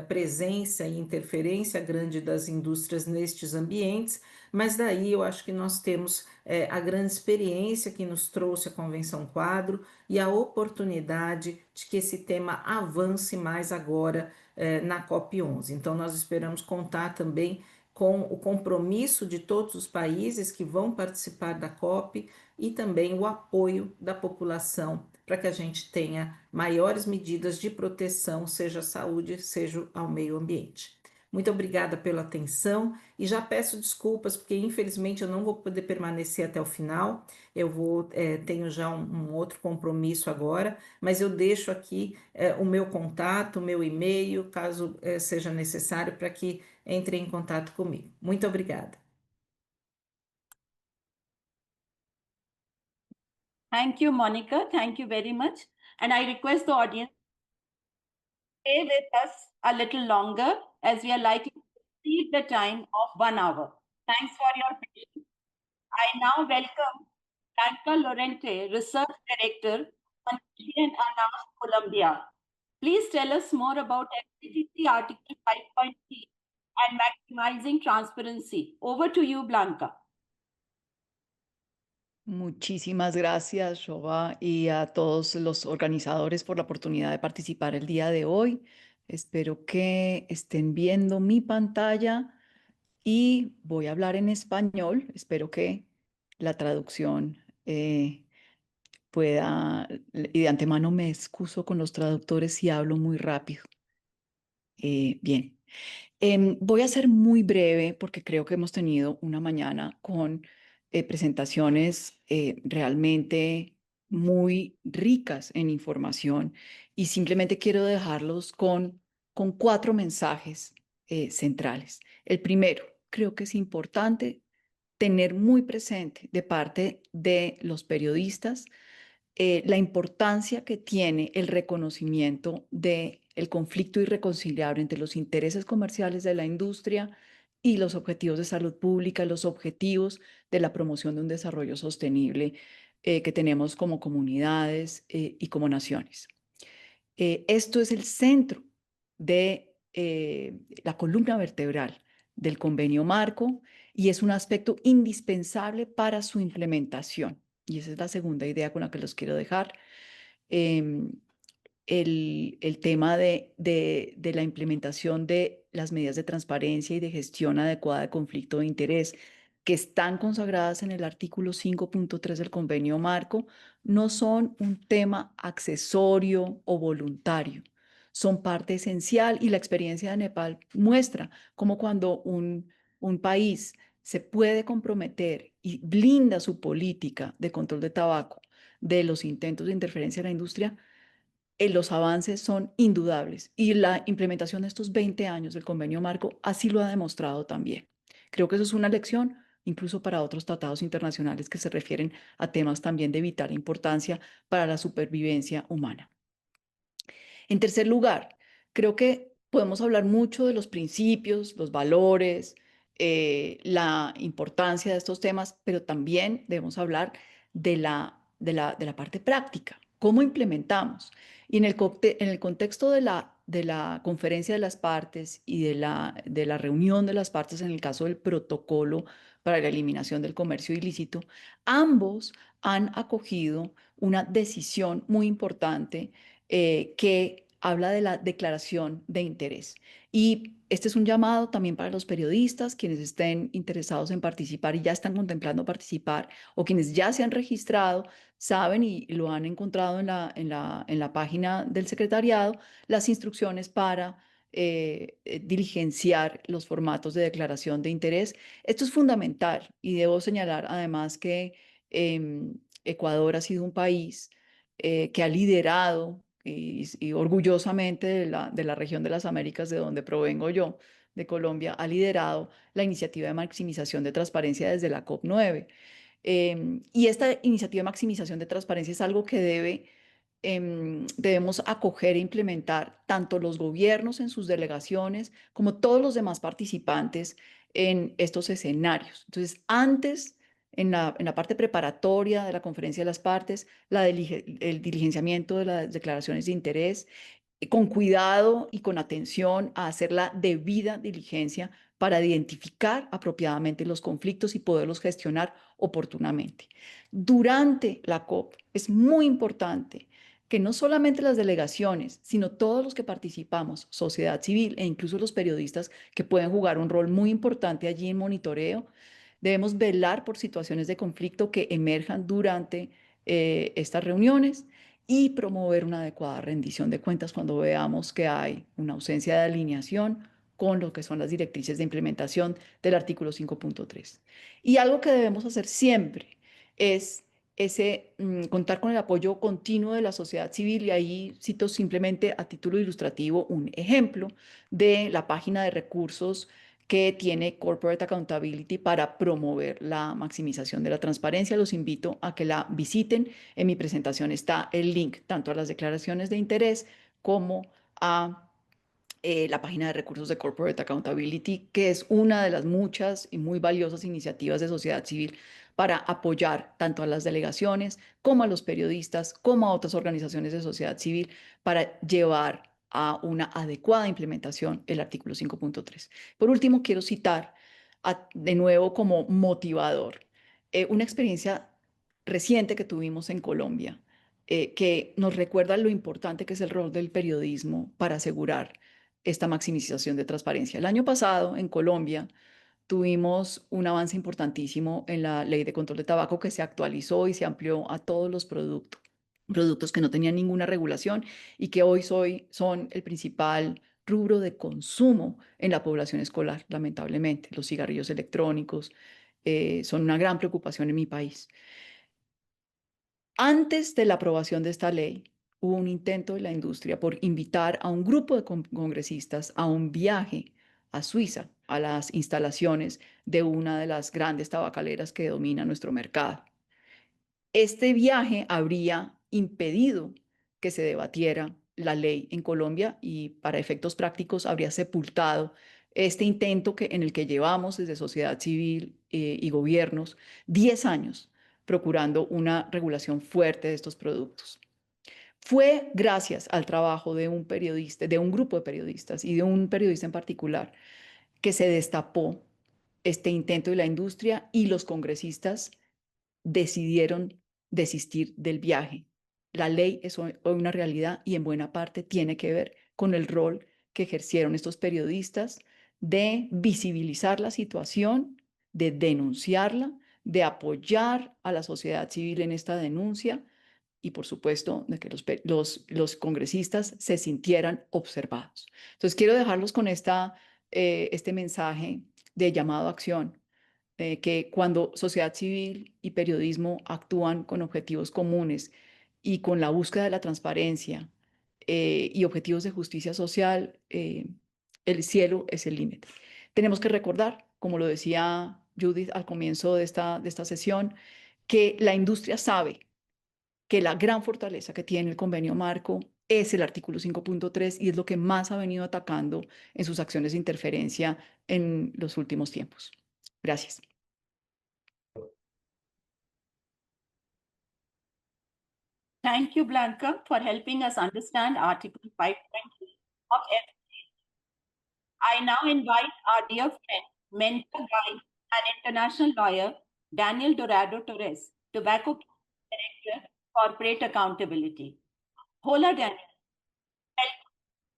presença e interferência grande das indústrias nestes ambientes, mas daí eu acho que nós temos a grande experiência que nos trouxe a Convenção Quadro e a oportunidade de que esse tema avance mais agora na COP11. Então, nós esperamos contar também com o compromisso de todos os países que vão participar da COP e também o apoio da população para que a gente tenha maiores medidas de proteção, seja à saúde, seja ao meio ambiente. Muito obrigada pela atenção e já peço desculpas porque infelizmente eu não vou poder permanecer até o final. Tenho já um outro compromisso agora, mas eu deixo aqui o meu contato, o meu e-mail, caso seja necessário, para que entre em contato comigo. Muito obrigada. Thank you, Monica. Thank you very much. And I request the audience stay with us a little longer as we are likely to exceed the time of 1 hour. Thanks for your patience. I now welcome Blanca Lorente, Research Director, Constitution Announced Colombia. Please tell us more about FCTC Article 5.3 and maximizing transparency. Over to you, Blanca. Muchísimas gracias, Shoba, y a todos los organizadores por la oportunidad de participar el día de hoy. Espero que estén viendo mi pantalla y voy a hablar en español. Espero que la traducción pueda, y de antemano me excuso con los traductores si hablo muy rápido. Bien. Voy a ser muy breve porque creo que hemos tenido una mañana con presentaciones realmente muy ricas en información y simplemente quiero dejarlos con 4 mensajes centrales. El primero, creo que es importante tener muy presente de parte de los periodistas la importancia que tiene el reconocimiento del conflicto irreconciliable entre los intereses comerciales de la industria y los objetivos de salud pública, los objetivos de la promoción de un desarrollo sostenible que tenemos como comunidades y como naciones. Esto es el centro de la columna vertebral del convenio marco y es un aspecto indispensable para su implementación. Y esa es la segunda idea con la que los quiero dejar. El tema de la implementación de las medidas de transparencia y de gestión adecuada de conflicto de interés que están consagradas en el artículo 5.3 del convenio marco, no son un tema accesorio o voluntario, son parte esencial y la experiencia de Nepal muestra cómo cuando un país se puede comprometer y blinda su política de control de tabaco de los intentos de interferencia en la industria, los avances son indudables y la implementación de estos 20 años del convenio marco así lo ha demostrado también. Creo que eso es una lección incluso para otros tratados internacionales que se refieren a temas también de vital importancia para la supervivencia humana. En tercer lugar, creo que podemos hablar mucho de los principios, los valores, la importancia de estos temas, pero también debemos hablar de la parte práctica, cómo implementamos. Y en el contexto de la conferencia de las partes y de la reunión de las partes en el caso del protocolo para la eliminación del comercio ilícito, ambos han acogido una decisión muy importante que habla de la declaración de interés. Y este es un llamado también para los periodistas, quienes estén interesados en participar y ya están contemplando participar, o quienes ya se han registrado, saben y lo han encontrado en la página del secretariado, las instrucciones para diligenciar los formatos de declaración de interés. Esto es fundamental y debo señalar además que Ecuador ha sido un país que ha liderado y orgullosamente de la región de las Américas, de donde provengo yo, de Colombia, ha liderado la iniciativa de maximización de transparencia desde la COP9. Y esta iniciativa de maximización de transparencia es algo que debemos acoger e implementar tanto los gobiernos en sus delegaciones como todos los demás participantes en estos escenarios. Entonces, antes en la parte preparatoria de la conferencia de las partes, el diligenciamiento de las declaraciones de interés, con cuidado y con atención a hacer la debida diligencia para identificar apropiadamente los conflictos y poderlos gestionar oportunamente. Durante la COP es muy importante que no solamente las delegaciones, sino todos los que participamos, sociedad civil e incluso los periodistas que pueden jugar un rol muy importante allí en monitoreo, debemos velar por situaciones de conflicto que emerjan durante estas reuniones y promover una adecuada rendición de cuentas cuando veamos que hay una ausencia de alineación con lo que son las directrices de implementación del artículo 5.3. Y algo que debemos hacer siempre es contar con el apoyo continuo de la sociedad civil, y ahí cito simplemente a título ilustrativo un ejemplo de la página de recursos que tiene Corporate Accountability para promover la maximización de la transparencia. Los invito a que la visiten. En mi presentación está el link tanto a las declaraciones de interés como a la página de recursos de Corporate Accountability, que es una de las muchas y muy valiosas iniciativas de sociedad civil para apoyar tanto a las delegaciones como a los periodistas, como a otras organizaciones de sociedad civil para llevar a una adecuada implementación el artículo 5.3. Por último, quiero citar de nuevo como motivador una experiencia reciente que tuvimos en Colombia, que nos recuerda lo importante que es el rol del periodismo para asegurar esta maximización de transparencia. El año pasado, en Colombia, tuvimos un avance importantísimo en la ley de control de tabaco, que se actualizó y se amplió a todos los productos que no tenían ninguna regulación y que hoy son el principal rubro de consumo en la población escolar, lamentablemente. Los cigarrillos electrónicos son una gran preocupación en mi país. Antes de la aprobación de esta ley, hubo un intento de la industria por invitar a un grupo de congresistas a un viaje a Suiza, a las instalaciones de una de las grandes tabacaleras que domina nuestro mercado. Este viaje habría impedido que se debatiera la ley en Colombia y, para efectos prácticos, habría sepultado este intento en el que llevamos desde sociedad civil y gobiernos 10 años procurando una regulación fuerte de estos productos. Fue gracias al trabajo de un periodista, de un grupo de periodistas y de un periodista en particular, que se destapó este intento de la industria y los congresistas decidieron desistir del viaje. La ley es hoy una realidad y en buena parte tiene que ver con el rol que ejercieron estos periodistas de visibilizar la situación, de denunciarla, de apoyar a la sociedad civil en esta denuncia y, por supuesto, de que los congresistas se sintieran observados. Entonces, quiero dejarlos con este mensaje de llamado a acción, que cuando sociedad civil y periodismo actúan con objetivos comunes y con la búsqueda de la transparencia y objetivos de justicia social, el cielo es el límite. Tenemos que recordar, como lo decía Judith al comienzo de esta sesión, que la industria sabe que la gran fortaleza que tiene el convenio marco es el artículo 5.3 y es lo que más ha venido atacando en sus acciones de interferencia en los últimos tiempos. Gracias. Thank you, Blanca, for helping us understand Article 5.2 of FCTC. I now invite our dear friend, mentor, guide, and international lawyer, Daniel Dorado Torres, Tobacco Director, Corporate Accountability. Hola, Daniel.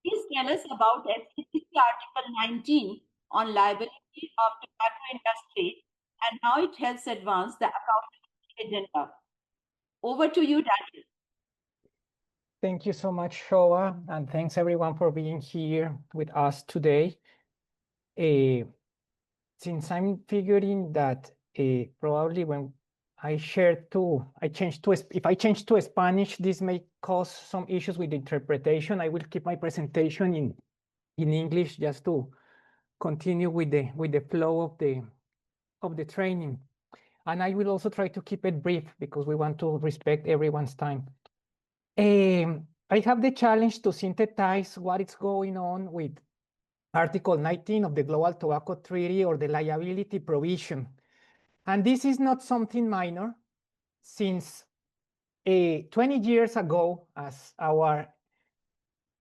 Please tell us about FCTC Article 19 on liability of tobacco industry and how it helps advance the accountability agenda. Over to you, Daniel. Thank you so much, Shoa, and thanks everyone for being here with us today. Since I'm figuring that probably when if I change to Spanish, this may cause some issues with interpretation. I will keep my presentation in English just to continue with the flow of the training. And I will also try to keep it brief because we want to respect everyone's time. I have the challenge to synthesize what is going on with Article 19 of the Global Tobacco Treaty, or the liability provision. And this is not something minor, since 20 years ago, as our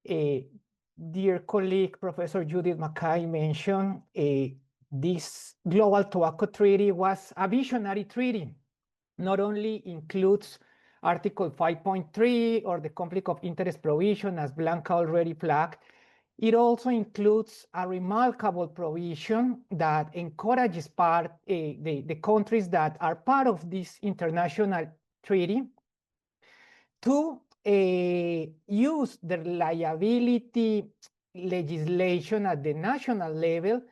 dear colleague, Professor Judith Mackay mentioned, this Global Tobacco Treaty was a visionary treaty. Not only includes Article 5.3 or the conflict of interest provision, as Blanca already flagged. It also includes a remarkable provision that encourages the countries that are part of this international treaty to use the liability legislation at the national level,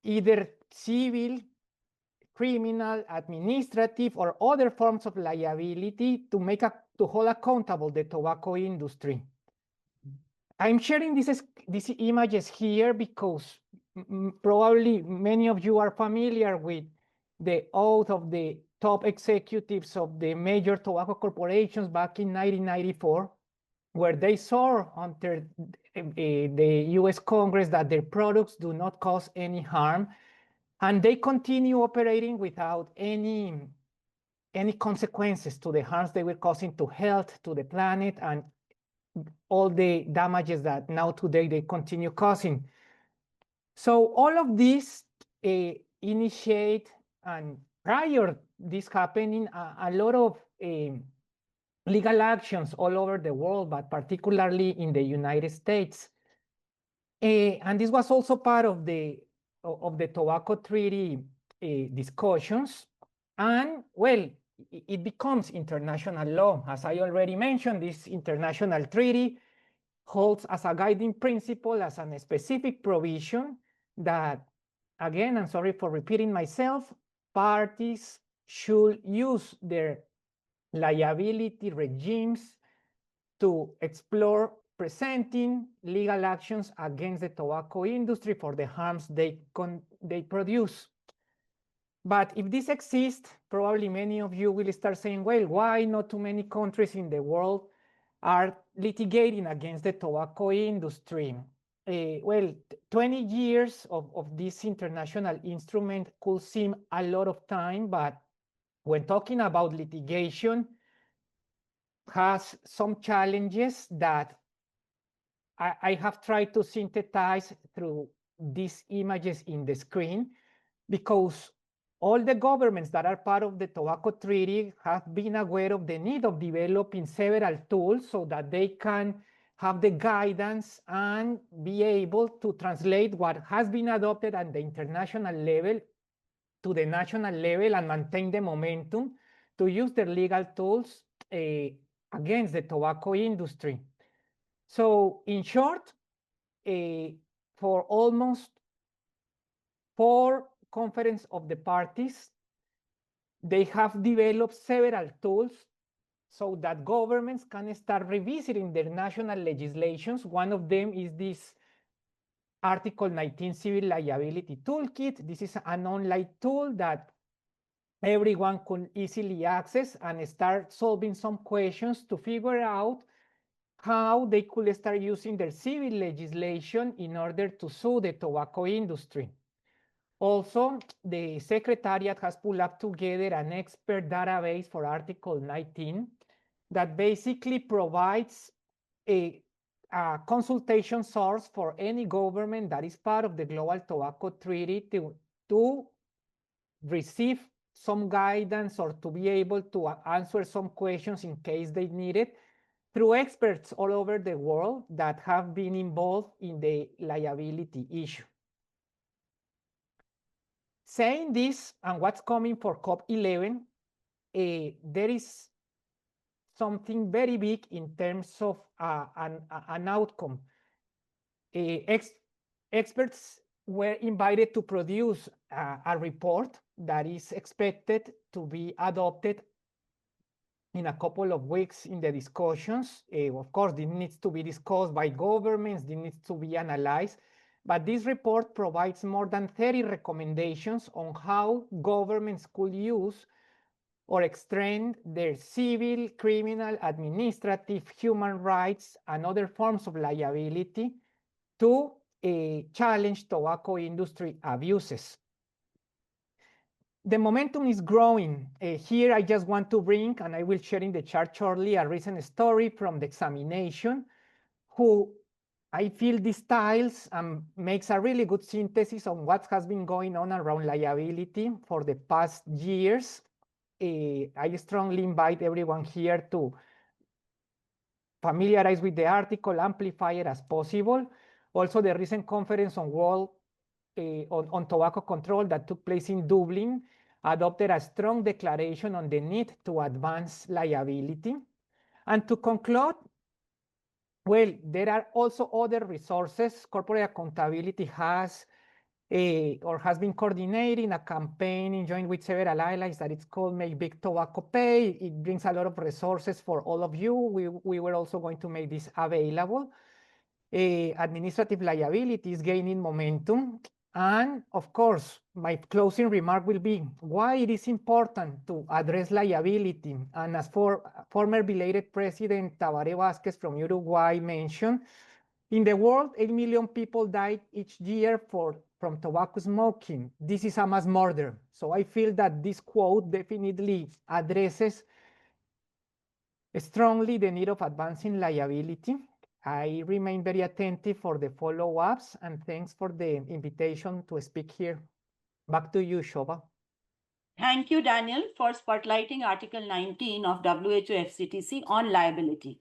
either civil, criminal, administrative, or other forms of liability to hold accountable the tobacco industry. I'm sharing these images here because probably many of you are familiar with the oath of the top executives of the major tobacco corporations back in 1994, where they swore under the US Congress that their products do not cause any harm, and they continue operating without any consequences to the harms they were causing to health, to the planet, and all the damages that now today they continue causing. So all of this initiate, and prior this happening, a lot of legal actions all over the world, but particularly in the United States. And this was also part of the tobacco treaty discussions. And well, it becomes international law. As I already mentioned, this international treaty holds as a guiding principle, as a specific provision that, again, I'm sorry for repeating myself, parties should use their liability regimes to explore presenting legal actions against the tobacco industry for the harms they produce. But if this exists, probably many of you will start saying, well, why not too many countries in the world are litigating against the tobacco industry? Well, 20 years of this international instrument could seem a lot of time, but when talking about litigation, has some challenges that I have tried to synthesize through these images in the screen, because all the governments that are part of the tobacco treaty have been aware of the need of developing several tools so that they can have the guidance and be able to translate what has been adopted at the international level to the national level and maintain the momentum to use their legal tools against the tobacco industry. So in short, for almost 4 conference of the parties, they have developed several tools so that governments can start revisiting their national legislations. One of them is this Article 19 Civil Liability Toolkit. This is an online tool that everyone can easily access and start solving some questions to figure out how they could start using their civil legislation in order to sue the tobacco industry. Also, the Secretariat has pulled up together an expert database for Article 19 that basically provides a consultation source for any government that is part of the Global Tobacco Treaty to receive some guidance or to be able to answer some questions in case they need it through experts all over the world that have been involved in the liability issue. Saying this and what's coming for COP11, there is something very big in terms of an outcome. Experts were invited to produce a report that is expected to be adopted in a couple of weeks in the discussions. Of course, this needs to be discussed by governments, this needs to be analyzed, but this report provides more than 30 recommendations on how governments could use or extend their civil, criminal, administrative, human rights, and other forms of liability to challenge tobacco industry abuses. The momentum is growing. Here I just want to bring, and I will share in the chart shortly, a recent story from the examination, who I feel distills and makes a really good synthesis on what has been going on around liability for the past years. I strongly invite everyone here to familiarize with the article, amplify it as possible. Also, the recent conference on on tobacco control that took place in Dublin adopted a strong declaration on the need to advance liability. And to conclude, well, there are also other resources. Corporate accountability has been coordinating a campaign in joint with several allies that it's called Make Big Tobacco Pay. It brings a lot of resources for all of you. We were also going to make this available. Administrative liability is gaining momentum. And of course, my closing remark will be why it is important to address liability. And as for former belated President Tabaré Vázquez from Uruguay mentioned, in the world, 8 million people die each year from tobacco smoking. This is a mass murder. So I feel that this quote definitely addresses strongly the need of advancing liability. I remain very attentive for the follow-ups, and thanks for the invitation to speak here. Back to you, Shobha. Thank you, Daniel, for spotlighting Article 19 of WHO FCTC on liability.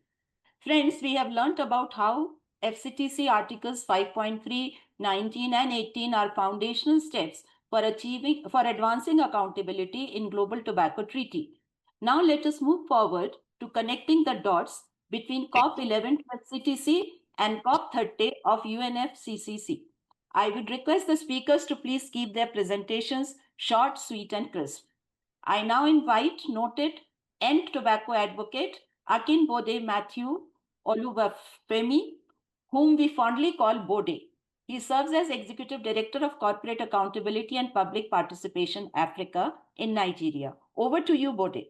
Friends, we have learnt about how FCTC Articles 5.3, 19 and 18 are foundational steps for advancing accountability in Global Tobacco Treaty. Now let us move forward to connecting the dots between COP11 to FCTC and COP30 of UNFCCC. I would request the speakers to please keep their presentations short, sweet and crisp. I now invite noted End Tobacco advocate Akinbode Matthew Olubafemi, whom we fondly call Bode. He serves as Executive Director of Corporate Accountability and Public Participation Africa in Nigeria. Over to you, Bode.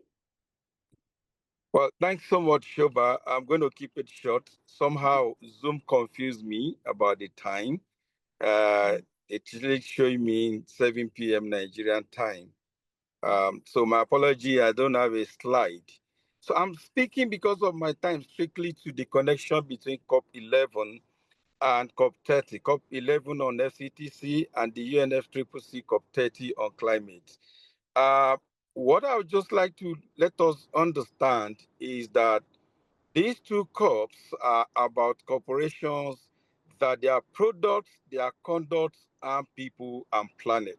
Well, thanks so much, Shoba. I'm going to keep it short. Somehow Zoom confused me about the time. It's really showing me 7 p.m. Nigerian time. So my apology, I don't have a slide. So I'm speaking because of my time strictly to the connection between COP11 and COP30. COP11 on FCTC and the UNFCCC COP30 on climate. What I would just like to let us understand is that these two COPs are about corporations, that their products, their conduct, and people and planet.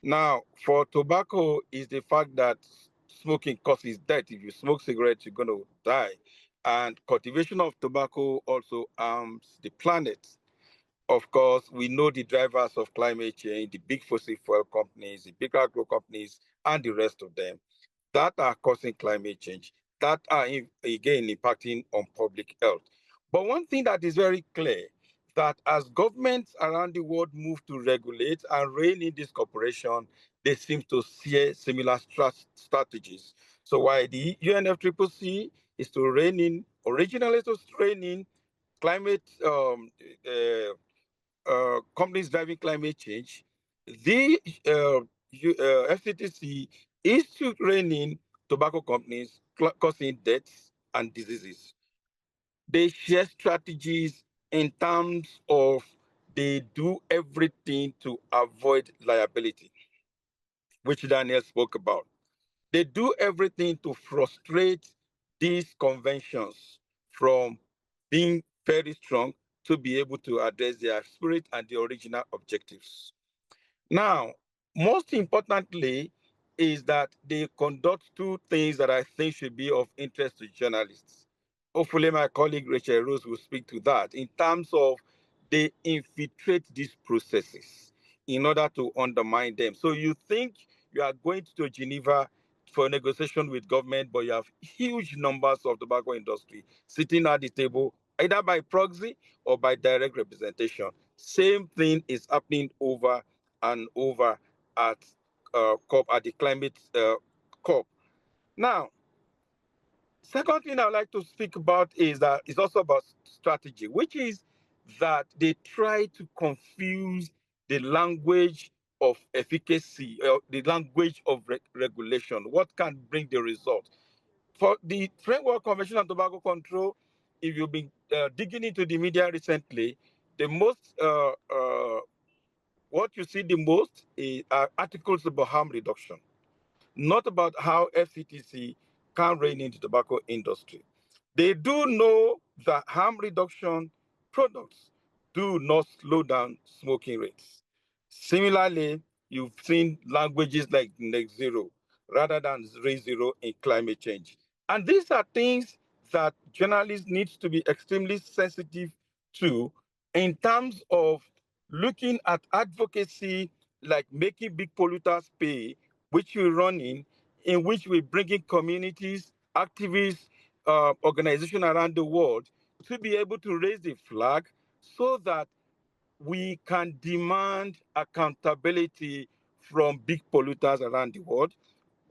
Now, for tobacco is the fact that smoking causes death. If you smoke cigarettes, you're going to die. And cultivation of tobacco also harms the planet. Of course, we know the drivers of climate change, the big fossil fuel companies, the big agro companies, and the rest of them that are causing climate change, that are, again, impacting on public health. But one thing that is very clear, that as governments around the world move to regulate and rein in this corporation, they seem to share similar strategies. So while the UNFCCC is to rein in, originally to rein in climate companies driving climate change, the FCTC is to rein in tobacco companies causing deaths and diseases. They share strategies in terms of they do everything to avoid liability, which Daniel spoke about. They do everything to frustrate these conventions from being very strong to be able to address their spirit and the original objectives. Now, most importantly is that they conduct two things that I think should be of interest to journalists. Hopefully my colleague Rachel Rose will speak to that in terms of they infiltrate these processes in order to undermine them. So you think you are going to Geneva for negotiation with government, but you have huge numbers of tobacco industry sitting at the table, either by proxy or by direct representation. Same thing is happening over and over at COP, at the climate COP. Now, second thing I'd like to speak about is that it's also about strategy, which is that they try to confuse the language of efficacy, the language of regulation, what can bring the result. For the Framework Convention on Tobacco Control, if you've been digging into the media recently, the most, what you see the most is articles about harm reduction. not about how FCTC can rein in the tobacco industry. They do know that harm reduction products do not slow down smoking rates. Similarly, you've seen languages like net zero rather than raise zero in climate change. And these are things that journalists need to be extremely sensitive to in terms of looking at advocacy like making big polluters pay, which we're running, in which we're bringing communities, activists, organizations around the world to be able to raise the flag so that we can demand accountability from big polluters around the world.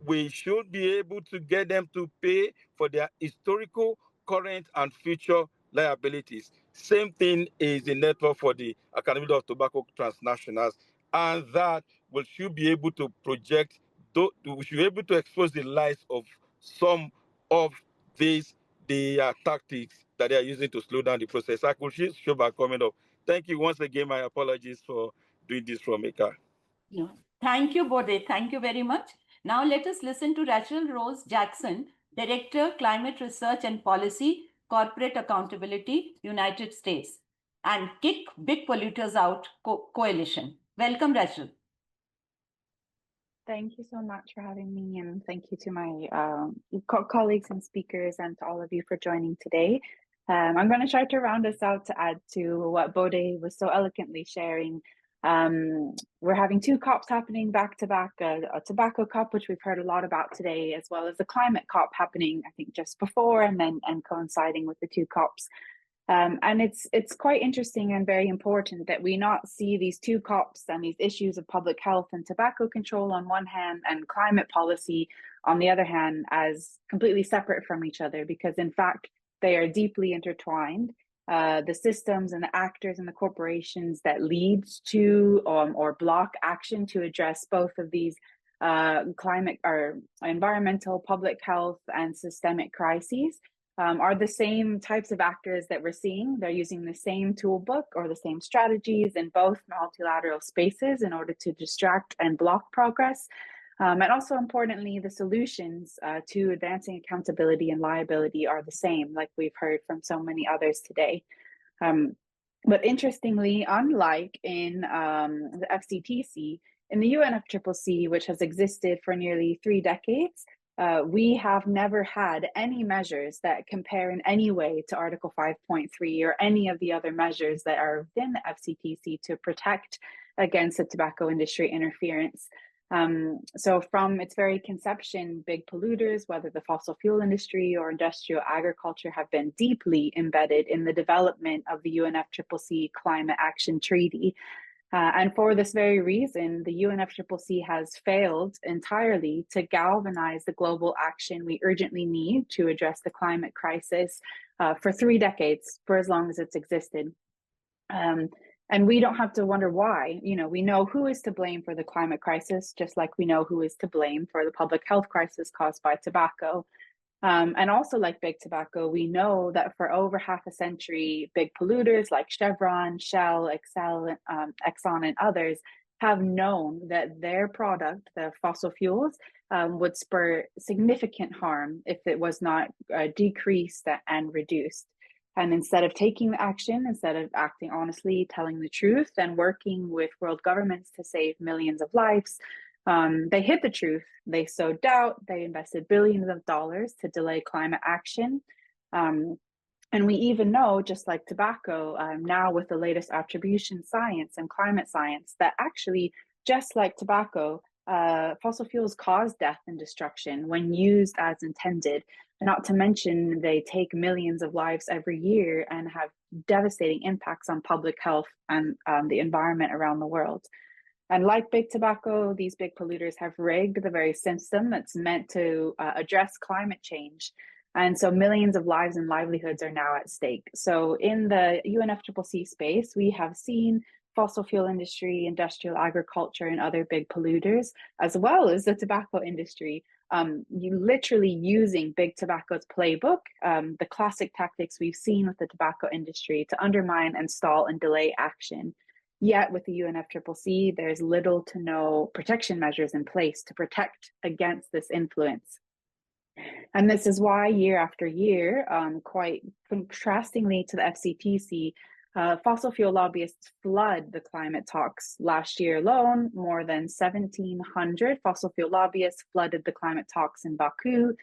We should be able to get them to pay for their historical, current, and future liabilities. Same thing is the network for the Accountability of Tobacco Transnationals, and that we should be able to project, we should be able to expose the lies of some of these tactics that they are using to slow down the process. I could show back comment up. Thank you once again. My apologies for doing this from Mackay. No. Thank you, Bode. Thank you very much. Now let us listen to Rachel Rose Jackson, Director, Climate Research and Policy, Corporate Accountability, United States, and Kick Big Polluters Out Coalition. Welcome, Rachel. Thank you so much for having me, and thank you to my colleagues and speakers and to all of you for joining today. I'm going to try to round us out to add to what Bode was so eloquently sharing. We're having two COPs happening back to back, a tobacco COP, which we've heard a lot about today, as well as the climate COP happening, I think, just before and coinciding with the two COPs. And it's quite interesting and very important that we not see these two COPs and these issues of public health and tobacco control on one hand and climate policy on the other hand as completely separate from each other, because in fact, they are deeply intertwined. The systems and the actors and the corporations that lead to or block action to address both of these climate or environmental, public health, and systemic crises are the same types of actors that we're seeing. They're using the same toolbook or the same strategies in both multilateral spaces in order to distract and block progress. And also importantly, the solutions to advancing accountability and liability are the same, like we've heard from so many others today. But interestingly, unlike in the FCTC, in the UNFCCC, which has existed for nearly 3 decades, we have never had any measures that compare in any way to Article 5.3 or any of the other measures that are within the FCTC to protect against the tobacco industry interference. So from its very conception, big polluters, whether the fossil fuel industry or industrial agriculture, have been deeply embedded in the development of the UNFCCC Climate Action Treaty. And for this very reason, the UNFCCC has failed entirely to galvanize the global action we urgently need to address the climate crisis for 3 decades, for as long as it's existed. And we don't have to wonder why. You know, we know who is to blame for the climate crisis, just like we know who is to blame for the public health crisis caused by tobacco. And also, like big tobacco, we know that for over half a century, big polluters like Chevron, Shell, Exxon, and others have known that their product, the fossil fuels, would spur significant harm if it was not decreased and reduced. And instead of taking the action, instead of acting honestly, telling the truth, and working with world governments to save millions of lives, they hid the truth. They sowed doubt. They invested billions of dollars to delay climate action. And we even know, just like tobacco, now with the latest attribution science and climate science, that actually, just like tobacco, fossil fuels cause death and destruction when used as intended. And not to mention, they take millions of lives every year and have devastating impacts on public health and the environment around the world. And like big tobacco, these big polluters have rigged the very system that's meant to address climate change. And so millions of lives and livelihoods are now at stake. So in the UNFCCC space, we have seen fossil fuel industry, industrial agriculture, and other big polluters, as well as the tobacco industry, you literally using big tobacco's playbook, the classic tactics we've seen with the tobacco industry to undermine and stall and delay action. Yet with the UNFCCC, there's little to no protection measures in place to protect against this influence. And this is why year after year, quite contrastingly to the FCTC, fossil fuel lobbyists flood the climate talks. Last year alone, more than 1,700 fossil fuel lobbyists flooded the climate talks in Baku.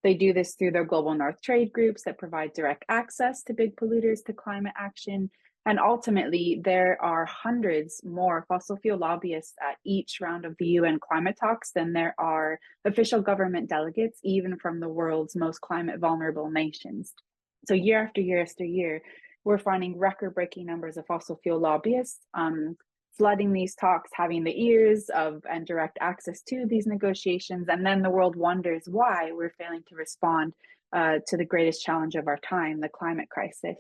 They do this through their Global North trade groups that provide direct access to big polluters to climate action. And ultimately, there are hundreds more fossil fuel lobbyists at each round of the UN climate talks than there are official government delegates, even from the world's most climate vulnerable nations. So year after year after year, we're finding record-breaking numbers of fossil fuel lobbyists flooding these talks, having the ears of and direct access to these negotiations. And then the world wonders why we're failing to respond to the greatest challenge of our time, the climate crisis.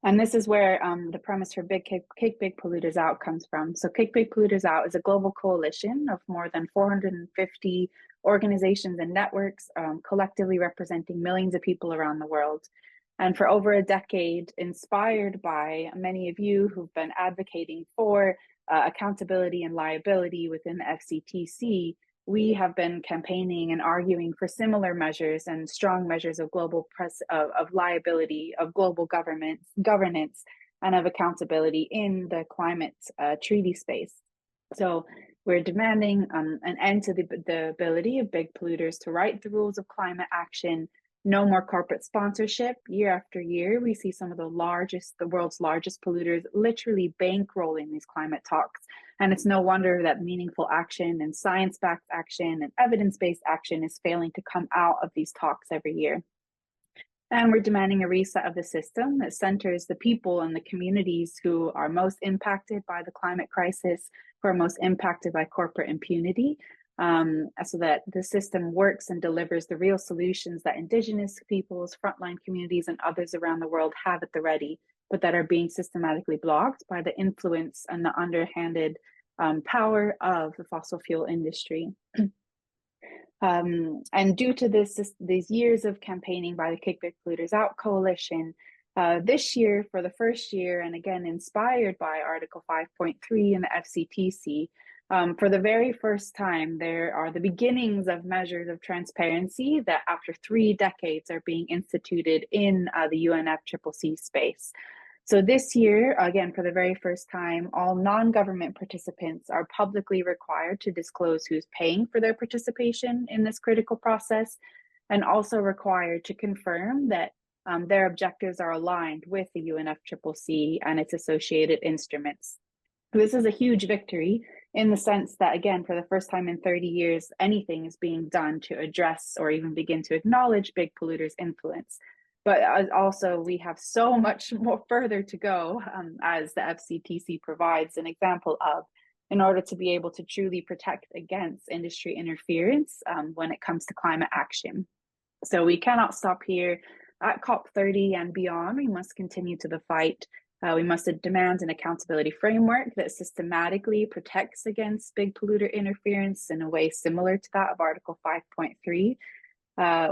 And this is where the premise for Kick Big Polluters Out comes from. So Kick Big Polluters Out is a global coalition of more than 450 organizations and networks, collectively representing millions of people around the world. And for over a decade, inspired by many of you who've been advocating for accountability and liability within the FCTC, we have been campaigning and arguing for similar measures and strong measures of global of liability, of global governance, and of accountability in the climate treaty space. So we're demanding an end to the ability of big polluters to write the rules of climate action. No more corporate sponsorship. Year after year, we see some of the world's largest polluters literally bankrolling these climate talks. And it's no wonder that meaningful action and science-backed action and evidence-based action is failing to come out of these talks every year. And we're demanding a reset of the system that centers the people and the communities who are most impacted by the climate crisis, who are most impacted by corporate impunity, so that the system works and delivers the real solutions that Indigenous peoples, frontline communities, and others around the world have at the ready, but that are being systematically blocked by the influence and the underhanded power of the fossil fuel industry. And due to these years of campaigning by the Kick Big Polluters Out Coalition, this year, for the first year, and again inspired by Article 5.3 in the FCTC, for the very first time, there are the beginnings of measures of transparency that after 3 decades are being instituted in the UNFCCC space. So this year, again, for the very first time, all non-government participants are publicly required to disclose who's paying for their participation in this critical process, and also required to confirm that their objectives are aligned with the UNFCCC and its associated instruments. This is a huge victory in the sense that, again, for the first time in 30 years, anything is being done to address or even begin to acknowledge big polluters' influence. But also, we have so much more further to go, as the FCTC provides an example of, in order to be able to truly protect against industry interference when it comes to climate action. So we cannot stop here at COP30 and beyond. We must continue to the fight. We must demand an accountability framework that systematically protects against big polluter interference in a way similar to that of Article 5.3.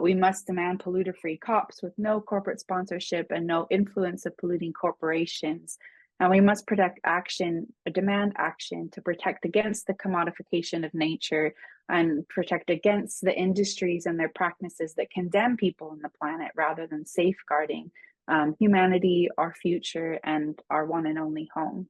We must demand polluter-free COPs with no corporate sponsorship and no influence of polluting corporations. And we must demand action to protect against the commodification of nature and protect against the industries and their practices that condemn people on the planet rather than safeguarding humanity, our future, and our one and only home.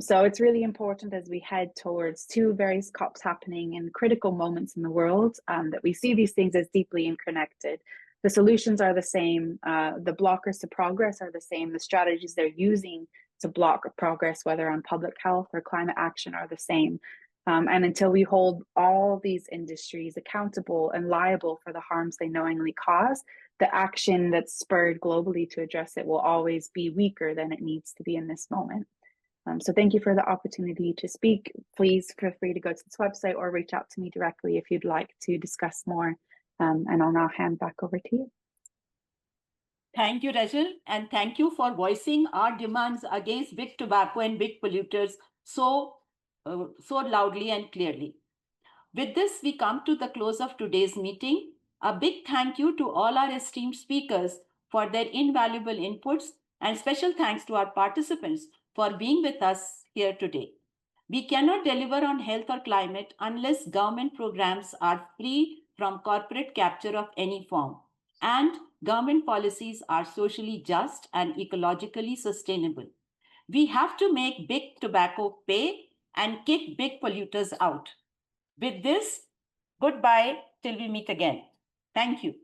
So it's really important as we head towards 2 various COPs happening in critical moments in the world that we see these things as deeply interconnected. The solutions are the same, the blockers to progress are the same, the strategies they're using to block progress, whether on public health or climate action, are the same. And until we hold all these industries accountable and liable for the harms they knowingly cause, the action that's spurred globally to address it will always be weaker than it needs to be in this moment. So thank you for the opportunity to speak. Please feel free to go to this website or reach out to me directly if you'd like to discuss more. And I'll now hand back over to you. Thank you, Rachel, and thank you for voicing our demands against big tobacco and big polluters so loudly and clearly. With this, we come to the close of today's meeting. A big thank you to all our esteemed speakers for their invaluable inputs And special thanks to our participants for being with us here today. We cannot deliver on health or climate unless government programs are free from corporate capture of any form, and government policies are socially just and ecologically sustainable. We have to make big tobacco pay and kick big polluters out. With this, goodbye till we meet again. Thank you.